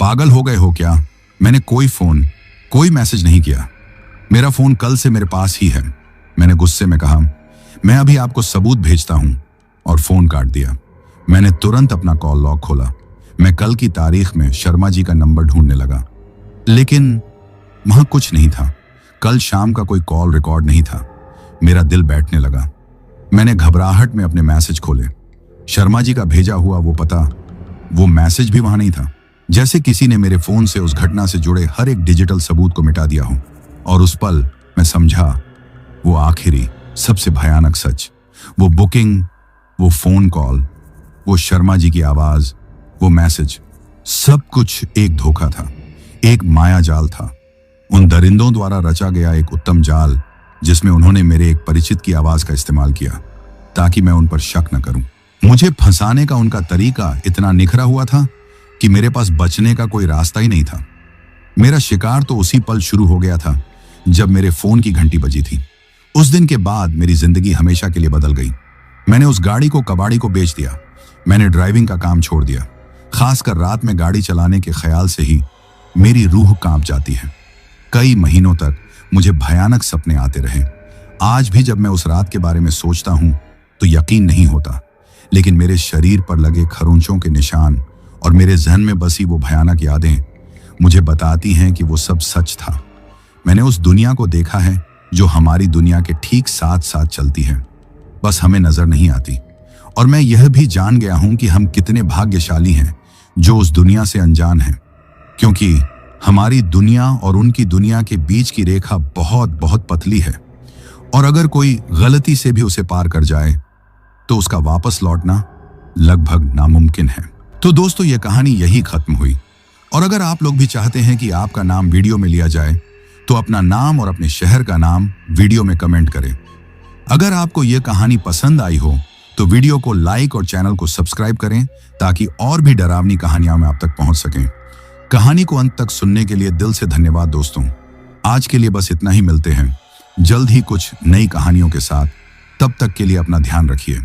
पागल हो गए हो क्या? मैंने कोई मैसेज नहीं किया। मेरा फोन कल से मेरे पास ही है। मैंने गुस्से में कहा, मैं अभी आपको सबूत भेजता हूं, और फोन काट दिया। मैंने तुरंत अपना कॉल लॉग खोला। मैं कल की तारीख में शर्मा जी का नंबर ढूंढने लगा, लेकिन वहां कुछ नहीं था। कल शाम का कोई कॉल रिकॉर्ड नहीं था। मेरा दिल बैठने लगा। मैंने घबराहट में अपने मैसेज खोले। शर्मा जी का भेजा हुआ वो पता, वो मैसेज भी वहां नहीं था। जैसे किसी ने मेरे फोन से उस घटना से जुड़े हर एक डिजिटल सबूत को मिटा दिया हो। और उस पल मैं समझा, वो आखिरी सबसे भयानक सच, वो बुकिंग, वो फोन कॉल, वो शर्मा जी की आवाज, वो मैसेज, सब कुछ एक धोखा था, एक माया जाल था। उन दरिंदों द्वारा रचा गया एक उत्तम जाल, जिसमें उन्होंने मेरे एक परिचित की आवाज का इस्तेमाल किया ताकि मैं उन पर शक न करूं। मुझे फंसाने का उनका तरीका इतना निखरा हुआ था कि मेरे पास बचने का कोई रास्ता ही नहीं था। मेरा शिकार तो उसी पल शुरू हो गया था जब मेरे फोन की घंटी बजी थी। उस दिन के बाद मेरी जिंदगी हमेशा के लिए बदल गई। मैंने उस गाड़ी को कबाड़ी को बेच दिया। मैंने ड्राइविंग का काम छोड़ दिया। खासकर रात में गाड़ी चलाने के ख्याल से ही मेरी रूह कांप जाती है। कई महीनों तक मुझे भयानक सपने आते रहे। आज भी जब मैं उस रात के बारे में सोचता हूं तो यकीन नहीं होता, लेकिन मेरे शरीर पर लगे खरोंचों के निशान और मेरे जहन में बसी वो भयानक यादें मुझे बताती हैं कि वो सब सच था। मैंने उस दुनिया को देखा है जो हमारी दुनिया के ठीक साथ साथ चलती है, बस हमें नजर नहीं आती। और मैं यह भी जान गया हूं कि हम कितने भाग्यशाली हैं जो उस दुनिया से अनजान हैं, क्योंकि हमारी दुनिया और उनकी दुनिया के बीच की रेखा बहुत बहुत पतली है, और अगर कोई गलती से भी उसे पार कर जाए तो उसका वापस लौटना लगभग नामुमकिन है। तो दोस्तों, यह कहानी यही खत्म हुई। और अगर आप लोग भी चाहते हैं कि आपका नाम वीडियो में लिया जाए तो अपना नाम और अपने शहर का नाम वीडियो में कमेंट करें। अगर आपको यह कहानी पसंद आई हो तो वीडियो को लाइक और चैनल को सब्सक्राइब करें ताकि और भी डरावनी कहानियां में आप तक पहुंच सकें। कहानी को अंत तक सुनने के लिए दिल से धन्यवाद दोस्तों। आज के लिए बस इतना ही। मिलते हैं जल्द ही कुछ नई कहानियों के साथ। तब तक के लिए अपना ध्यान रखिए।